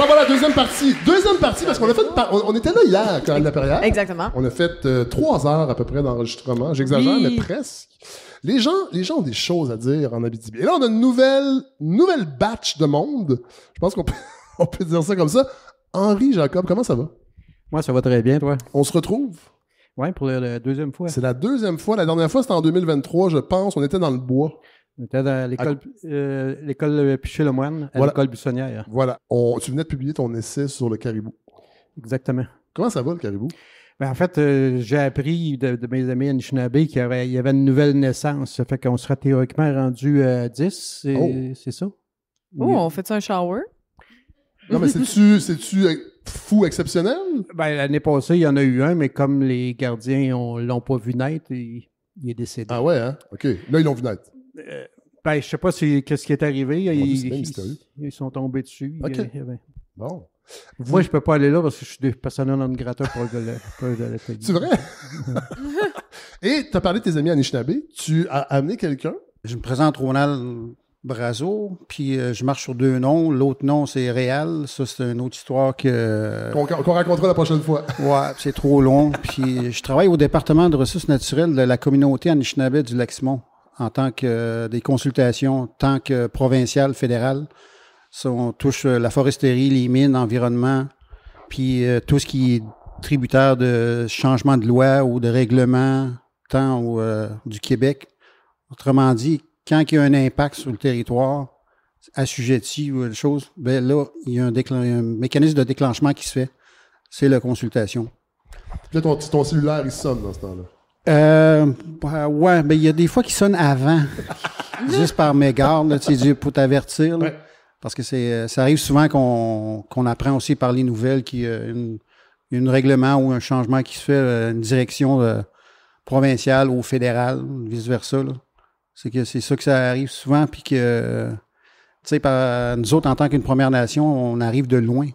Alors voilà, deuxième partie. Deuxième partie, parce qu'on a fait on était là hier, quand Anne Perrière. Exactement. On a fait 3 heures à peu près d'enregistrement. J'exagère, Oui. mais presque. Les gens ont des choses à dire en Abitibi. Et là, on a une nouvelle batch de monde. Je pense qu'on peut, on peut dire ça comme ça. Henri, Jacob, comment ça va? Moi, ça va très bien, toi. On se retrouve. Oui, pour la deuxième fois. C'est la deuxième fois. La dernière fois, c'était en 2023, je pense. On était dans le bois. On était dans l'école Piché-Lemoine, à Voilà. l'école buissonnière. Voilà. Tu venais de publier ton essai sur le caribou. Exactement. Comment ça va, le caribou? Ben, en fait, j'ai appris de mes amis Anishinaabe qu'il y avait une nouvelle naissance. Ça fait qu'on serait théoriquement rendu à 10. C'est ça? Oh, on fait ça un shower? Non, mais c'est-tu fou exceptionnel? Ben, l'année passée, il y en a eu un, mais comme les gardiens l'ont pas vu naître, il est décédé. Ah ouais, hein? OK. Là, ils l'ont vu naître. Ben, je sais pas qu'est-ce qui est arrivé. C'est bien mystérieux. Ils sont tombés dessus. OK. Ben, Bon. moi, je peux pas aller là parce que je suis des personnels non grata pour l'atelier. C'est vrai? Et tu as parlé de tes amis Anishinaabe. Tu as amené quelqu'un? Je me présente Ronald Brazo, puis je marche sur 2 noms. L'autre nom, c'est Réal. Ça, c'est une autre histoire Qu'on racontera la prochaine fois. Ouais, c'est trop long. Puis je travaille au département de ressources naturelles de la communauté Anishinaabe du Lac-Simon en tant que des consultations, tant que provinciales, fédérales. Ça, on touche la foresterie, les mines, l'environnement, puis tout ce qui est tributaire de changement de loi ou de règlement, tant du Québec. Autrement dit, quand il y a un impact sur le territoire, assujetti ou autre chose, ben là, il y a un mécanisme de déclenchement qui se fait. C'est la consultation. Puis là, ton cellulaire, il sonne dans ce temps-là. Ouais, mais il y a des fois qui sonnent avant, juste par mégarde, là, tu sais, pour t'avertir. Là. Ouais. Parce que ça arrive souvent qu'on apprend aussi par les nouvelles qu'il y a un règlement ou un changement qui se fait, une direction provinciale ou fédérale, vice-versa. Là. C'est ça que ça arrive souvent, puis que, tu sais, nous autres, en tant qu'une Première Nation, on arrive de loin.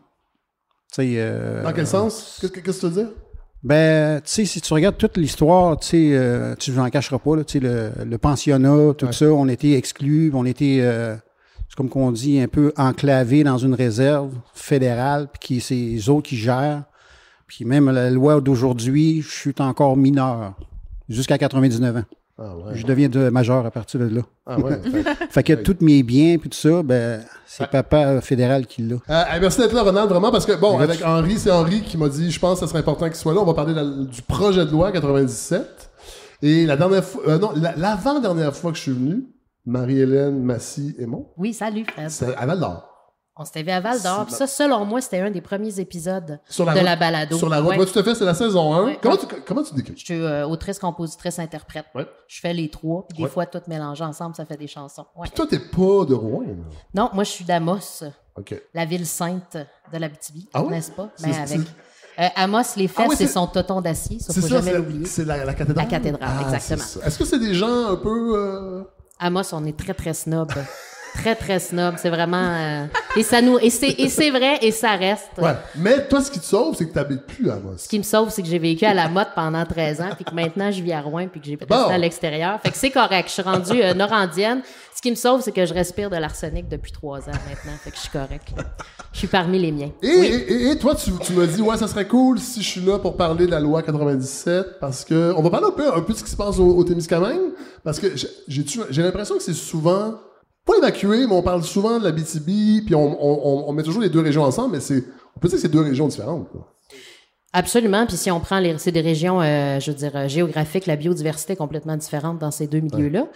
Dans quel sens? Qu'est-ce que tu veux dire? Ben, tu sais, si tu regardes toute l'histoire, tu sais, tu n'en cacheras pas, là, tu sais, le pensionnat, tout ça, on était exclus, on était, c'est comme qu'on dit, un peu enclavés dans une réserve fédérale, puis c'est les autres qui gèrent. Puis même la loi d'aujourd'hui, je suis encore mineur, jusqu'à 99 ans. Ah ouais. Je deviens majeur à partir de là. Ah ouais. Fait que tous mes biens, puis tout ça, ben, c'est papa fédéral qui l'a. Merci d'être là, Ronald, vraiment, parce que, bon, avec Henri, c'est Henri qui m'a dit, je pense que ce serait important qu'il soit là. On va parler du projet de loi 97. Et la dernière fois, l'avant-dernière fois que je suis venu, Marie-Hélène, Massy et moi, Oui, salut, Fred. c'est à Val-d'Or. On s'était vu à Val d'Or. Puis ça, selon moi, c'était un des premiers épisodes Sur la de route. la balado. Sur la route. Ouais. Ouais, tout à fait, c'est la saison 1. Ouais. Comment tu décris? Je suis autrice, compositrice, interprète. Ouais. Je fais les 3, puis des Ouais. fois, toutes mélangées ensemble, ça fait des chansons. Ouais. Puis toi, t'es pas de Rouen, là. Non, moi, je suis d'Amos, OK. la ville sainte de l'Abitibi, Ah ouais? n'est-ce pas? C'est- Ben, c'est- avec Amos, les fesses, Ah ouais, c'est c'est- son toton d'acier, ça, C'est faut ça, jamais l'oublier. c'est la cathédrale? La cathédrale, exactement. c'est ça. Est-ce que c'est des gens un peu... Amos, on est très, très snob. Très, très snob. C'est vraiment... et c'est vrai, et ça reste. Ouais. Mais toi, ce qui te sauve, c'est que t'habites plus à Amos. Ce qui me sauve, c'est que j'ai vécu à la Motte pendant 13 ans, puis que maintenant, je vis à Rouen, puis que j'ai resté Bon. à l'extérieur. Fait que c'est correct. Je suis rendue norandienne. Ce qui me sauve, c'est que je respire de l'arsenic depuis 3 ans maintenant. Fait que je suis correct. Je suis parmi les miens. Et toi, tu m'as dit, ouais, ça serait cool si je suis là pour parler de la loi 97, parce que... On va parler un peu de ce qui se passe au Témiscamingue, parce que j'ai l'impression que c'est souvent... Pas évacué, mais on parle souvent de la BTB, puis on met toujours les deux régions ensemble, mais on peut dire que c'est 2 régions différentes, quoi. Absolument. Puis si on prend c'est des régions, je veux dire, géographiques, la biodiversité est complètement différente dans ces 2 milieux-là,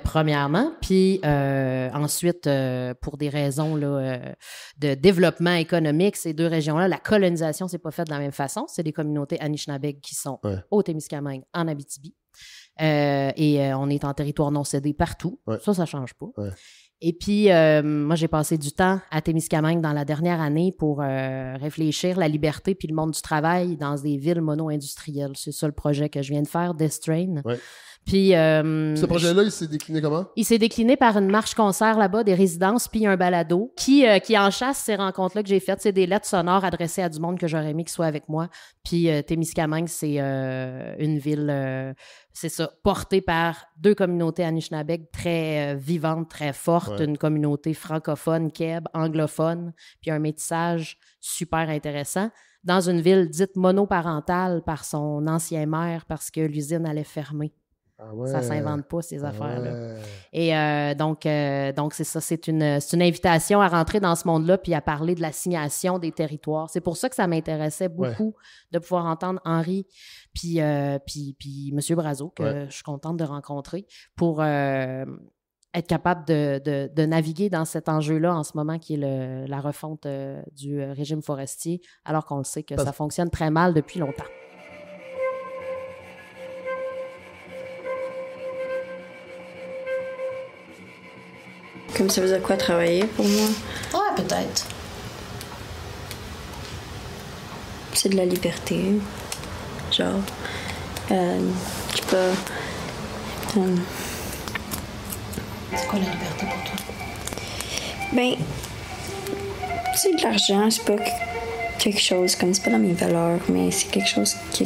premièrement. Puis ensuite, pour des raisons là, de développement économique, ces 2 régions-là, la colonisation s'est pas faite de la même façon. C'est des communautés Anishinaabe qui sont au Témiscamingue, en Abitibi. Et on est en territoire non cédé partout. Ouais. Ça change pas. Ouais. Et puis, moi, j'ai passé du temps à Témiscamingue dans la dernière année pour réfléchir la liberté puis le monde du travail dans des villes mono-industrielles. C'est ça le projet que je viens de faire, Death Train. Ouais. Puis, Ce projet-là, il s'est décliné comment? il s'est décliné par une marche-concert là-bas, des résidences, puis un balado qui enchasse ces rencontres-là que j'ai faites. C'est des lettres sonores adressées à du monde que j'aurais aimé qu'il soit avec moi. Puis Témiscamingue, c'est une ville, c'est ça, portée par 2 communautés Anishinaabe très vivantes, très fortes, toute une communauté francophone, keb, anglophone, puis un métissage super intéressant, dans une ville dite monoparentale par son ancien maire parce que l'usine allait fermer. Ah ouais. Ça ne s'invente pas, ces affaires-là. Ouais. Et donc c'est ça, c'est une invitation à rentrer dans ce monde-là puis à parler de l'assignation des territoires. C'est pour ça que ça m'intéressait beaucoup de pouvoir entendre Henri puis M. Brazeau, que je suis contente de rencontrer, pour être capable de naviguer dans cet enjeu-là en ce moment qui est la refonte du régime forestier, alors qu'on le sait que ça fonctionne très mal depuis longtemps. Comme ça faisait quoi travailler pour moi? Ouais, peut-être. C'est de la liberté. Genre, je sais pas. C'est quoi la liberté pour toi? Ben, c'est de l'argent, c'est pas quelque chose comme, c'est pas dans mes valeurs, mais c'est quelque chose que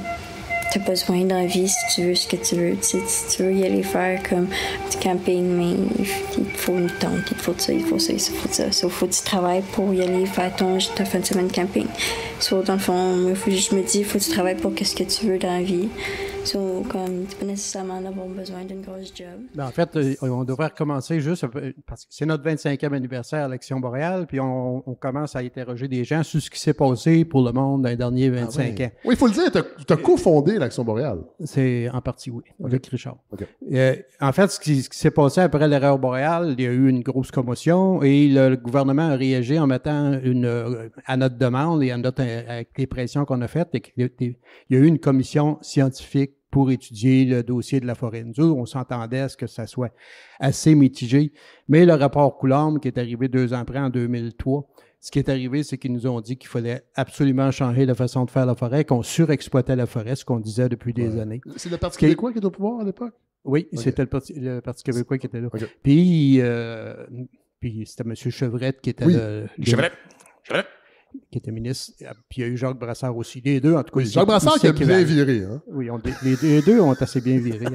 t'as besoin dans la vie si tu veux ce que tu veux. Tu sais, si tu veux y aller faire comme du camping, mais il faut une tente, il faut ça, il faut ça, il faut ça. Il faut que tu travailles pour y aller faire ta fin de semaine camping. So, dans le fond, je me dis, il faut que tu travailles pour ce que tu veux dans la vie. So, comme, tu peux nécessairement avoir besoin d'une grosse job. Ben, en fait, on devrait recommencer juste parce que c'est notre 25e anniversaire à l'Action Boréale, puis on commence à interroger des gens sur ce qui s'est passé pour le monde dans les derniers 25 ans. Oui, il faut le dire, tu as cofondé l'Action Boréale. C'est en partie, oui, avec Richard. Okay. En fait, ce qui s'est passé après l'erreur boréale, il y a eu une grosse commotion et le gouvernement a réagi en mettant à notre demande et avec les pressions qu'on a faites, il y a eu une commission scientifique pour étudier le dossier de la forêt. Nous, on s'entendait à ce que ça soit assez mitigé, mais le rapport Coulombe, qui est arrivé 2 ans après, en 2003, ce qui est arrivé, c'est qu'ils nous ont dit qu'il fallait absolument changer la façon de faire la forêt, qu'on surexploitait la forêt, ce qu'on disait depuis des années. C'est le Parti québécois qui est au pouvoir à l'époque? Oui, c'était le Parti québécois qui était là. Okay. Puis c'était M. Chevrette qui était Chevrette. Qui était ministre. Puis il y a eu Jacques Brassard aussi. Les deux, en tout cas. Oui, Jacques Brassard qui a bien viré. Hein? Oui, les deux ont assez bien viré.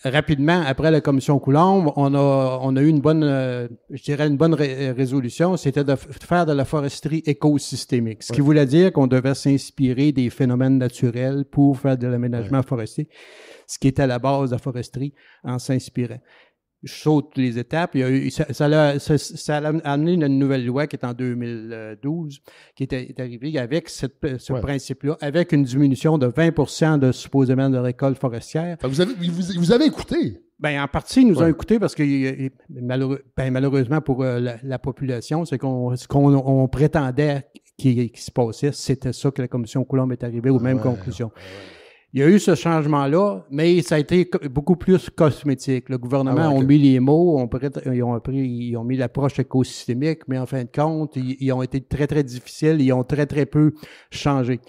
Rapidement, après la commission Coulombe, on a eu une bonne résolution, c'était de faire de la foresterie écosystémique. Ce qui voulait dire qu'on devait s'inspirer des phénomènes naturels pour faire de l'aménagement forestier, ce qui était à la base de la foresterie en s'inspirant. Je saute les étapes. Ça a amené une nouvelle loi qui est en 2012, qui est arrivée avec ce principe-là, avec une diminution de 20% de supposément de récolte forestière. Vous avez écouté? Ben, en partie, ils nous ont écoutés parce que malheureusement pour la population, c'est ce qu'on prétendait qui se passait, c'était ça que la commission Coulombe est arrivée aux mêmes conclusions. Il y a eu ce changement-là, mais ça a été beaucoup plus cosmétique. Le gouvernement a mis les mots, ils ont mis l'approche écosystémique, mais en fin de compte, ils ont été très, très difficiles, ils ont très, très peu changé.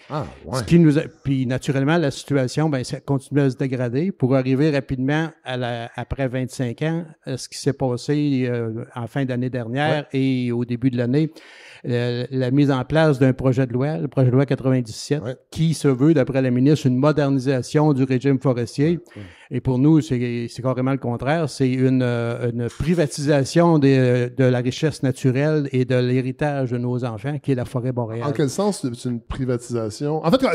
Ce qui puis naturellement, la situation, ça continue à se dégrader pour arriver rapidement après 25 ans, ce qui s'est passé en fin d'année dernière et au début de l'année. La mise en place d'un projet de loi, le projet de loi 97, qui se veut, d'après la ministre, une modernisation du régime forestier. Et pour nous, c'est carrément le contraire. C'est une privatisation de la richesse naturelle et de l'héritage de nos enfants, qui est la forêt boréale. En quel sens c'est une privatisation? En fait,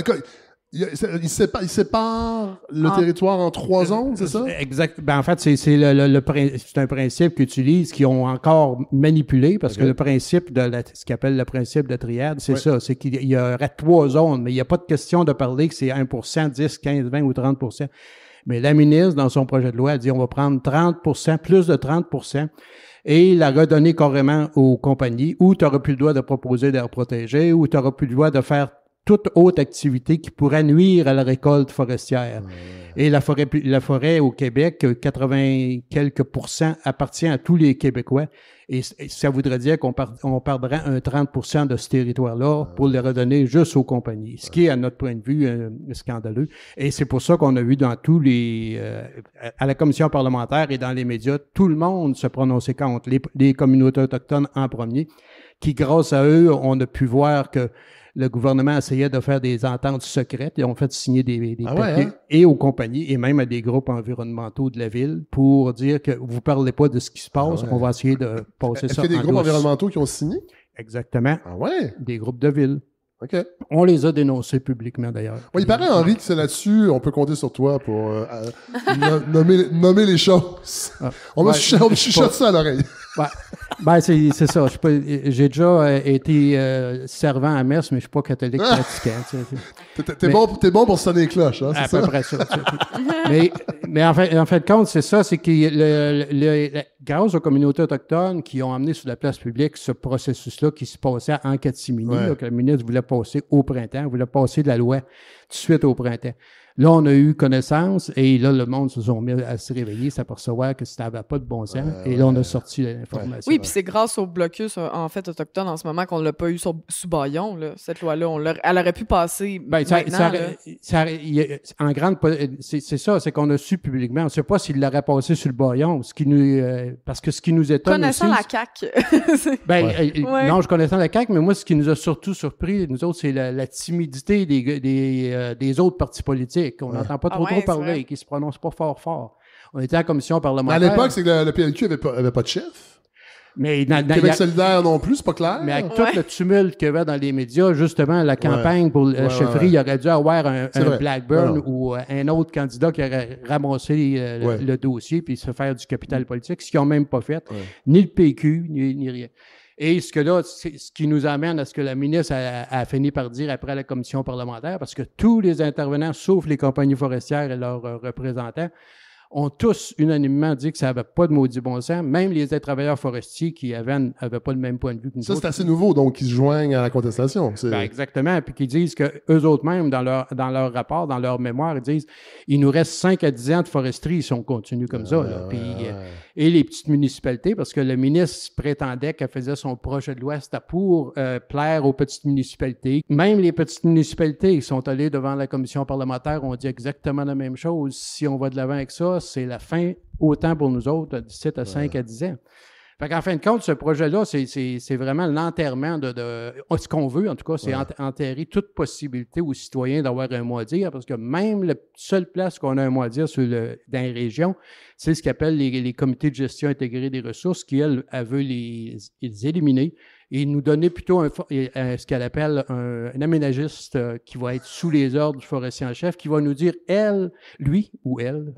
il sépare le territoire en 3 zones, c'est ça? Exact. En fait, c'est un principe qu'utilisent, qui ont encore manipulé, parce que le principe ce qu'ils appellent le principe de triade, c'est ça, c'est qu'il y aurait 3 zones, mais il n'y a pas de question de parler que c'est 1%, 10, 15, 20 ou 30%. Mais la ministre, dans son projet de loi, a dit on va prendre 30%, plus de 30%, et la redonner carrément aux compagnies, où tu n'auras plus le droit de proposer d'air protégé, où tu n'auras plus le droit de faire toute autre activité qui pourrait nuire à la récolte forestière. Et la forêt au Québec, 80 quelques % appartient à tous les Québécois. Et ça voudrait dire qu'on perdrait un 30% de ce territoire-là pour le redonner juste aux compagnies. Ce qui est, à notre point de vue, scandaleux. Et c'est pour ça qu'on a vu dans tous à la commission parlementaire et dans les médias, tout le monde se prononcer contre, les communautés autochtones en premier, qui, grâce à eux, on a pu voir que le gouvernement essayait de faire des ententes secrètes. Ils ont fait signer des papiers ouais, hein? et aux compagnies et même à des groupes environnementaux de la ville pour dire que vous parlez pas de ce qui se passe, on va essayer de passer Est-ce ça qu'il y a des en groupes douce. environnementaux qui ont signé? Exactement. Ah ouais? Des groupes de ville. OK. On les a dénoncés publiquement, d'ailleurs. Ouais, il paraît, Henri, que c'est là-dessus, on peut compter sur toi pour nommer les choses. Ah. On me Ouais, chuchote ça à l'oreille. Ben, c'est ça. J'ai déjà été servant à messe, mais je suis pas catholique pratiquant. Tu sais. T'es bon pour sonner les cloches, hein, À c'est peu ça? près ça. Tu sais. mais en fait de compte, c'est ça, c'est que grâce aux communautés autochtones qui ont amené sur la place publique ce processus-là qui se passait en catimini, Ouais. là, que le ministre voulait passer au printemps, voulait passer de la loi tout de suite au printemps. Là, on a eu connaissance et là, le monde se sont mis à se réveiller, s'apercevoir que ça n'avait pas de bon sens. Et là, on a sorti l'information. Oui, puis c'est grâce au blocus, en fait, autochtone en ce moment qu'on l'a pas eu sous Bayon, là. Cette loi-là, elle aurait pu passer maintenant, là. En grande, c'est ça, c'est qu'on a su publiquement. On ne sait pas s'il l'aurait passé sur le baillon, parce que ce qui nous étonne Connaissant aussi, la CAQ. Ouais. Non, je connaissais la CAQ, mais moi, ce qui nous a surtout surpris, nous autres, c'est la timidité des autres partis politiques. On n'entend pas trop parler, qui se prononcent pas fort. On était en commission parlementaire. Mais à l'époque, c'est que le PLQ avait pas de chef. Mais Québec solidaire non plus, c'est pas clair. Mais avec tout le tumulte qu'il y avait dans les médias, justement, la campagne pour la chefferie, il aurait dû avoir un Blackburn ou un autre candidat qui aurait ramassé le dossier puis se faire du capital politique, ce qu'ils n'ont même pas fait. Ni le PQ, ni rien. Et ce qui nous amène à ce que la ministre a fini par dire après la commission parlementaire, parce que tous les intervenants, sauf les compagnies forestières et leurs représentants, ont tous unanimement dit que ça n'avait pas de maudit bon sens. Même les travailleurs forestiers qui n'avaient pas le même point de vue que nous autres. Ça, c'est assez nouveau, donc ils se joignent à la contestation. Exactement. Puis qu'ils disent que eux autres même, dans leur rapport, dans leur mémoire, ils disent il nous reste 5 à 10 ans de foresterie, ils sont continus comme ça. Là. Puis, et les petites municipalités, parce que le ministre prétendait qu'elle faisait son projet de loi, c'était pour plaire aux petites municipalités. Même les petites municipalités, ils sont allés devant la commission parlementaire, ont dit exactement la même chose. Si on va de l'avant avec ça, c'est la fin autant pour nous autres, de 7 à 5 à 10 ans. Fait qu'en fin de compte, ce projet-là, c'est vraiment l'enterrement de ce qu'on veut, en tout cas, c'est enterrer toute possibilité aux citoyens d'avoir un mot à dire, parce que même la seule place qu'on a un mot à dire dans les régions, c'est ce qu'appellent les comités de gestion intégrés des ressources, qui, elle veut les éliminer et nous donner plutôt ce qu'elle appelle un aménagiste qui va être sous les ordres du forestier en chef, qui va nous dire, lui ou elle,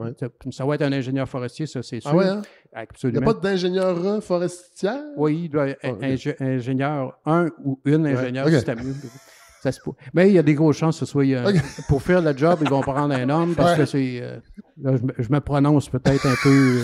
ça va être un ingénieur forestier, ça c'est sûr. Ah ouais, hein? Absolument. Il n'y a pas d'ingénieur forestière? Oui, il doit être ingénieur, un ou une ingénieure, c'est mieux. Ça se peut. Mais il y a des grosses chances que ce soit... Pour faire le job, ils vont prendre un homme parce que c'est... là, je me prononce peut-être un peu...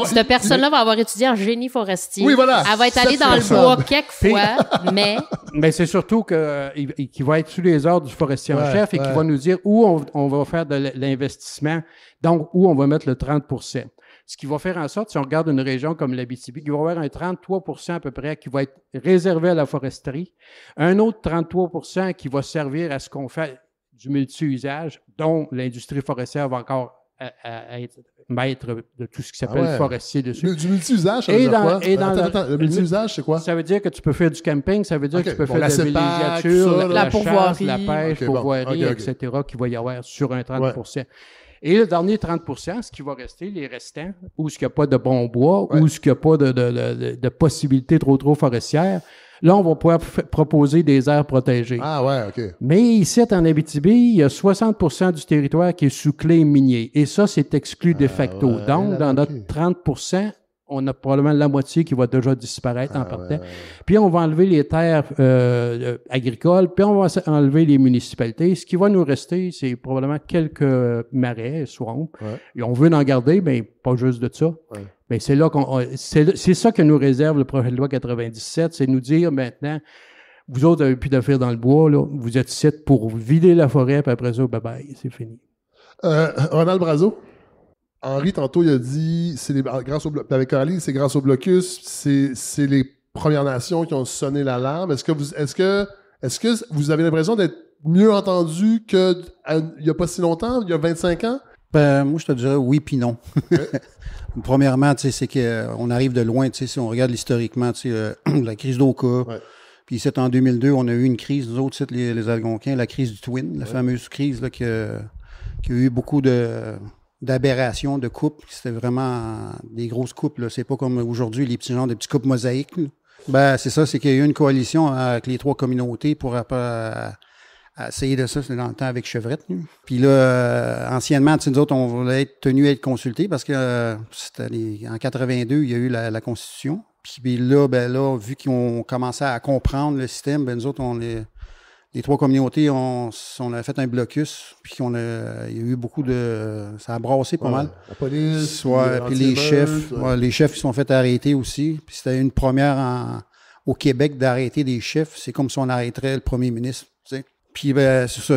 Cette personne-là va avoir étudié en génie forestier. Oui, voilà. Elle va être allée dans le bois quelques fois, mais... Mais c'est surtout qu'il va être sous les ordres du forestier en chef et qu'il va nous dire où on va faire de l'investissement, donc où on va mettre le 30 %. Ce qui va faire en sorte, si on regarde une région comme l'Abitibi, qu'il va y avoir un 33 % à peu près qui va être réservé à la foresterie, un autre 33 % qui va servir à ce qu'on fait du multi-usage, dont l'industrie forestière va encore être maître de tout ce qui s'appelle forestier dessus. Du multi-usage, ça veut dire quoi? Attends, le multi-usage, c'est quoi? Ça veut dire que tu peux faire du camping, ça veut dire que tu peux faire de la CEPAC, villégiature, la pourvoirie, la pêche, pourvoirie, etc., qu'il va y avoir sur un 30 %. Et le dernier 30 % ce qui va rester, les restants, où il n'y a pas de bon bois, où il n'y a pas de possibilités trop forestières, là, on va pouvoir proposer des aires protégées. Ah ouais, OK. Mais ici, en Abitibi, il y a 60 % du territoire qui est sous claim minier. Et ça, c'est exclu de facto. Donc, dans notre 30 %, on a probablement la moitié qui va déjà disparaître en partant. Puis on va enlever les terres agricoles, puis on va enlever les municipalités. Ce qui va nous rester, c'est probablement quelques marais, swamps. Et on veut en garder, mais pas juste de ça. Mais c'est là c'est ça que nous réserve le projet de loi 97, c'est nous dire maintenant, vous autres avez plus d'affaires dans le bois, là, vous êtes ici pour vider la forêt, puis après ça, bye-bye, c'est fini. Ronald Brazo? Henri, tantôt, il a dit, avec Coralie, c'est grâce au blocus, c'est les Premières Nations qui ont sonné l'alarme. Est-ce que vous avez l'impression d'être mieux entendu qu'il n'y a pas si longtemps, il y a 25 ans? Ben, moi, je te dirais oui puis non. Premièrement, c'est qu'on arrive de loin, si on regarde historiquement, la crise d'Oka, Puis ici, en 2002, on a eu une crise, nous autres, les Algonquins, la crise du Twin, la fameuse crise là, qui a eu beaucoup d'aberrations, de coupes. C'était vraiment des grosses coupes. Là. C'est pas comme aujourd'hui, les petits genres de petits coupes mosaïques. Là. Ben, c'est ça, c'est qu'il y a eu une coalition avec les 3 communautés pour essayer de ça, c'était dans le temps avec Chevrette. Là. Puis là, anciennement, nous autres, on voulait être tenus à être consultés parce que c'était en 82, il y a eu la Constitution. Puis là, vu qu'ils ont commencé à comprendre le système, nous autres, les 3 communautés, on a fait un blocus, puis il y a eu beaucoup de... Ça a brassé pas mal. La police, puis les chefs. Les chefs, ils sont fait arrêter aussi. Puis c'était une première au Québec d'arrêter des chefs. C'est comme si on arrêterait le premier ministre, tu sais. Puis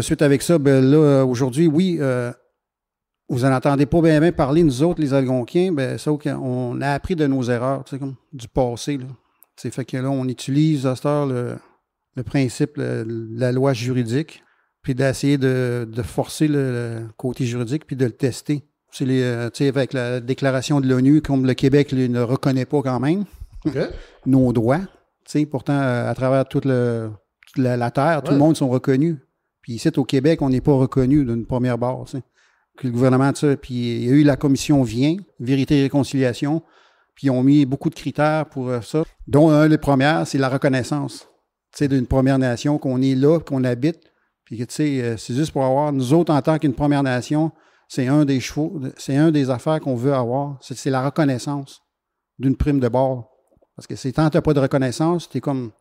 suite avec ça, là, aujourd'hui, oui... vous n'en entendez pas bien parler, nous autres, les Algonquins, ça, on a appris de nos erreurs, tu sais, comme du passé. Là. Fait que là, on utilise à cette heure le principe de la loi juridique, puis d'essayer de forcer le côté juridique, puis de le tester. C'est avec la déclaration de l'ONU, comme le Québec ne reconnaît pas quand même nos droits. Pourtant, à travers toute la Terre, tout le monde sont reconnus. Puis ici, au Québec, on n'est pas reconnu d'une première barre, tu sais. Puis le gouvernement, puis il y a eu la commission Vérité et Réconciliation, puis ils ont mis beaucoup de critères pour ça, dont un des premières, c'est la reconnaissance, d'une Première Nation, qu'on est là, qu'on habite, puis que, c'est juste pour avoir, nous autres, en tant qu'une Première Nation, c'est un des chevaux, c'est un des affaires qu'on veut avoir, c'est la reconnaissance d'une prime de bord. Parce que tant que tu n'as pas de reconnaissance, t'es comme,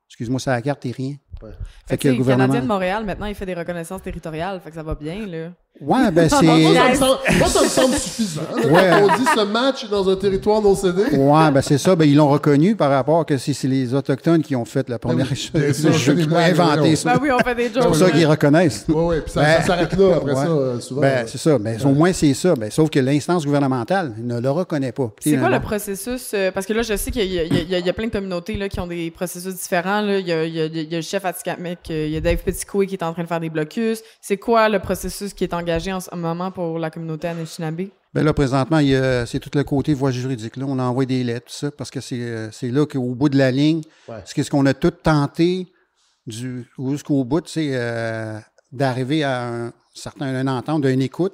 excuse-moi, c'est la carte, t'es rien. Ouais. Fait que le Canadien de Montréal, maintenant, il fait des reconnaissances territoriales, fait que ça va bien, là. Ouais, ben c'est... Moi, ça me semble suffisant. Ouais. On dit ce match est dans un territoire non cédé. Ouais, ben c'est ça. Ben ils l'ont reconnu par rapport à que c'est les Autochtones qui ont fait la première chose. Qui ont inventé ça. Ben oui, on fait des jokes. C'est pour ça qu'ils reconnaissent. Oui, puis ça s'arrête là après ça, souvent. Ben c'est ça. Ben au moins, c'est ça. Ben sauf que l'instance gouvernementale ne le reconnaît pas. C'est quoi le processus? Parce que là, je sais qu'il y a plein de communautés là, qui ont des processus différents. Là. Il y a le chef Atikamekw, il y a Dave Petitcoué qui est en train de faire des blocus. C'est quoi le processus qui est engagé en ce moment pour la communauté Anishinaabe? Ben là, présentement, c'est tout le côté voie juridique. Là, on envoie des lettres, tout ça, parce que c'est là qu'au bout de la ligne, ce qu'on a tout tenté jusqu'au bout, c'est d'arriver à une entente, une écoute,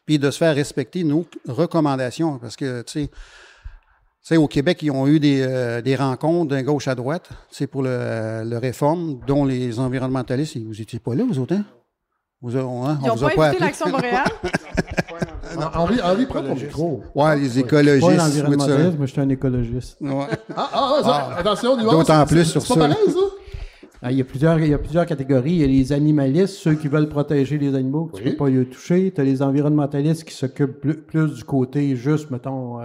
puis de se faire respecter nos recommandations. Parce que, tu sais, au Québec, ils ont eu des rencontres d'un gauche à droite, pour le réforme, dont les environnementalistes, vous n'étiez pas là, vous autres, hein? Ils n'ont pas invité l'Action Montréal? Henri, prends ton micro. Ouais, les écologistes. Pas l'environnementaliste, mais je suis un écologiste. Ouais. Attention, nuance. D'autant plus sur ça. C'est pas pareil, ça? Il y a plusieurs catégories. Il y a les animalistes, ceux qui veulent protéger les animaux, tu ne peux pas y toucher. Tu as les environnementalistes qui s'occupent plus du côté juste, mettons,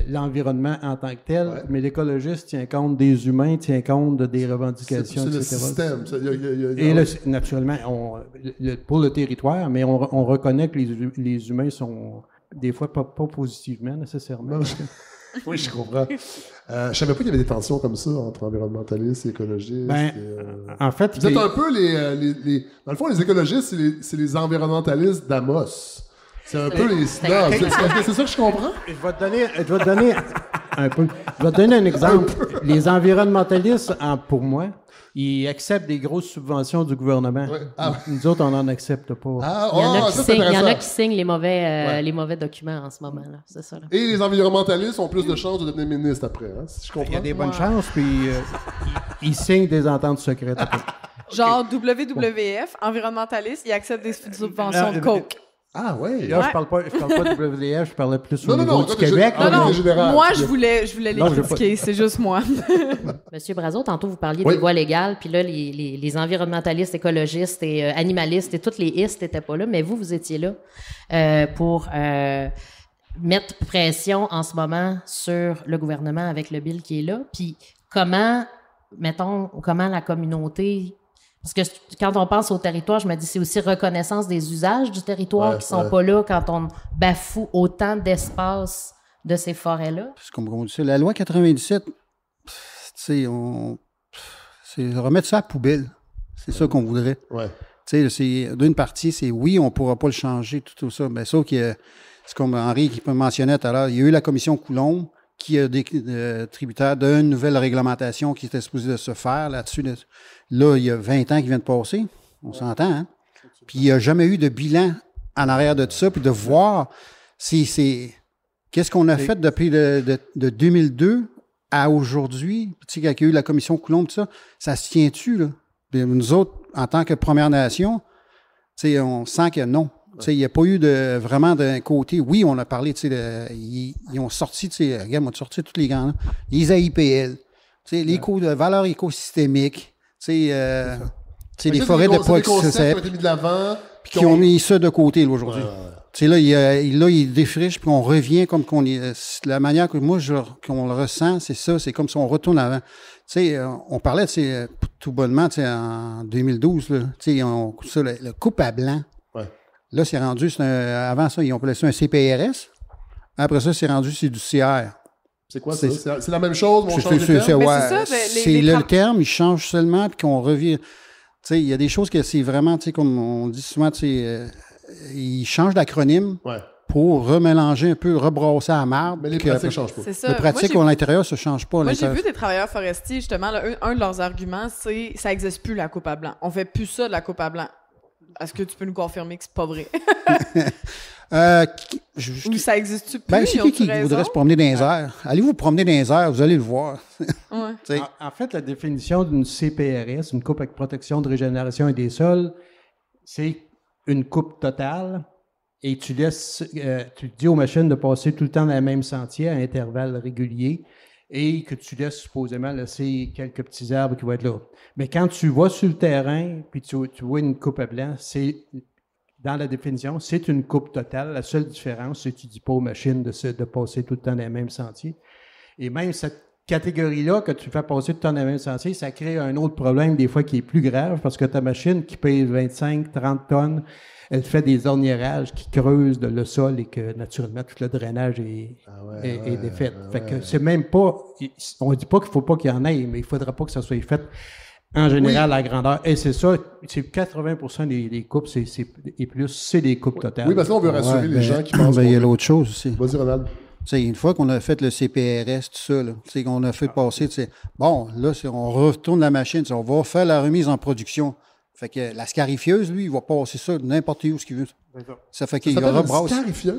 l'environnement en tant que tel. Ouais. Mais l'écologiste tient compte des humains, tient compte des revendications, etc. C'est le système. Et naturellement, pour le territoire, mais on reconnaît que les humains sont des fois pas positivement nécessairement. Oui, je comprends. Je savais pas qu'il y avait des tensions comme ça entre environnementalistes et écologistes. En fait, vous êtes un peu les dans le fond, les écologistes, c'est les environnementalistes d'Amos. C'est un peu les snobs. C'est ça que je comprends? Je vais te donner un peu. Je vais te donner un exemple. Les environnementalistes, pour moi, ils acceptent des grosses subventions du gouvernement. Ouais. Nous autres, on n'en accepte pas. Il y en a qui signent les mauvais documents en ce moment. Là. C'est ça. Là. Et les environnementalistes ont plus de chances de devenir ministres après. Hein, si je comprends. Il y a des bonnes chances, puis ils signent des ententes secrètes après. Genre WWF, environnementaliste, ils acceptent des subventions de Coke. Ah ouais. Là, je parle pas de WWF, je parlais plus au niveau du Québec. Moi, je voulais les critiquer, c'est juste moi. Monsieur Brazeau, tantôt, vous parliez des voies légales, puis là, les environnementalistes, écologistes et animalistes et toutes les istes n'étaient pas là, mais vous étiez là pour mettre pression en ce moment sur le gouvernement avec le bill qui est là. Puis comment la communauté... Parce que quand on pense au territoire, je me dis c'est aussi reconnaissance des usages du territoire qui sont pas là quand on bafoue autant d'espace de ces forêts-là. Comme on dit, la loi 97, c'est remettre ça à la poubelle. C'est ça qu'on voudrait. Ouais. D'une partie, c'est oui, on ne pourra pas le changer, tout ça. Mais sauf que c'est comme Henri qui mentionnait tout à l'heure, il y a eu la commission Coulombe, qui est tributaire d'une nouvelle réglementation qui était supposée de se faire là-dessus. Là, il y a 20 ans qui vient de passer. On s'entend, hein? Puis il n'y a jamais eu de bilan en arrière de tout ça, puis de voir qu'est-ce qu'on a fait depuis de 2002 à aujourd'hui. Tu sais, quand il y a eu la commission Coulomb, tout ça, ça se tient-tu, là? Puis nous autres, en tant que Première Nation, tu sais, on sent que non. Tu sais, il n'y a pas eu vraiment d'un côté. Oui, on a parlé, tu sais, ils ont sorti, tu sais, regarde, on a sorti tous les grands, les AIPL, tu sais, les valeurs écosystémiques, tu sais, les forêts de proximité. Qui ont été mis de l'avant. Qui ont mis ça de côté, là, aujourd'hui. Tu sais, là, il défriche, puis on revient comme qu'on est. La manière que moi, qu'on le ressent, c'est ça, c'est comme si on retourne avant. Tu sais, on parlait, tu sais, tout bonnement, tu sais, en 2012, là, tu sais, le coupe à blanc. Ouais. Là, c'est rendu, avant ça, ils ont appelé ça un CPRS. Après ça, c'est rendu, c'est du CR. C'est quoi ça? C'est la même chose, mais on change le terme? C'est le terme, il change seulement, puis qu'on revient. Tu sais, il y a des choses que c'est vraiment, tu sais, comme on dit souvent, tu sais, ils changent d'acronyme pour remélanger un peu, rebrasser à marbre. Mais les pratiques ne changent pas. C'est ça. Les pratiques à l'intérieur, ça ne change pas. Moi, j'ai vu des travailleurs forestiers, justement, là, un de leurs arguments, c'est ça n'existe plus, la coupe à blanc. On fait plus ça, de la coupe à blanc. Est-ce que tu peux nous confirmer que c'est pas vrai? Ou ça existe plus? Ben, c'est qui voudrait se promener dans les airs? Allez vous promener dans les airs, vous allez le voir. En fait, la définition d'une CPRS, une coupe avec protection de régénération et des sols, c'est une coupe totale et tu dis aux machines de passer tout le temps dans le même sentier à intervalles réguliers et que tu laisses supposément laisser quelques petits arbres qui vont être là. Mais quand tu vas sur le terrain puis tu vois une coupe à blanc, c'est dans la définition, c'est une coupe totale. La seule différence, c'est que tu ne dis pas aux machines de passer tout le temps dans les mêmes sentiers. Et même cette catégorie-là, que tu fais passer tout le temps dans les mêmes sentiers, ça crée un autre problème, des fois, qui est plus grave, parce que ta machine qui pèse 25, 30 tonnes, elle fait des orniérages qui creusent le sol et que, naturellement, tout le drainage est défait. Fait que c'est même pas... On ne dit pas qu'il ne faut pas qu'il y en ait, mais il ne faudra pas que ça soit fait en général à grandeur. Et c'est ça, c'est 80% des coupes, et plus, c'est des coupes totales. Oui, parce que là, on veut rassurer les gens qui pensent... Il y a l'autre chose aussi. Vas-y, Ronald. T'sais, une fois qu'on a fait le CPRS, tout ça, là, qu'on a fait passer, bon, là, on retourne la machine, on va faire la remise en production. Fait que la scarifieuse, lui, il va passer ça n'importe où ce qu'il veut. Ça fait qu'il rebrasse.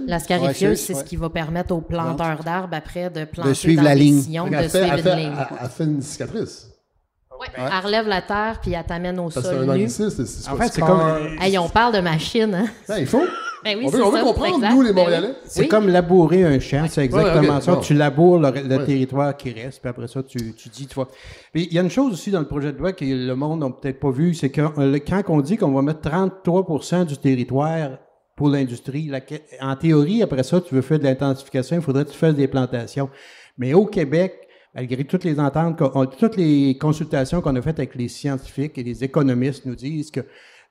La scarifieuse, c'est ce qui va permettre aux planteurs d'arbres, après, de planter de suivre dans la des ligne. sillons, de suivre une ligne. Elle fait une cicatrice. Oui, elle relève la terre, puis elle t'amène au sol nu. En fait, c'est comme... Hey, on parle de machine, hein? Il faut. Ben oui, on veut comprendre, exact. nous, les Montréalais. C'est comme labourer un champ, c'est exactement ça. Bon. Tu laboures le territoire qui reste, puis après ça, tu dis, tu vois. Puis il y a une chose aussi dans le projet de loi que le monde n'a peut-être pas vu, c'est que quand on dit qu'on va mettre 33% du territoire pour l'industrie, en théorie, après ça, tu veux faire de l'intensification, il faudrait que tu fasses des plantations. Mais au Québec, malgré toutes les ententes, toutes les consultations qu'on a faites avec les scientifiques et les économistes nous disent que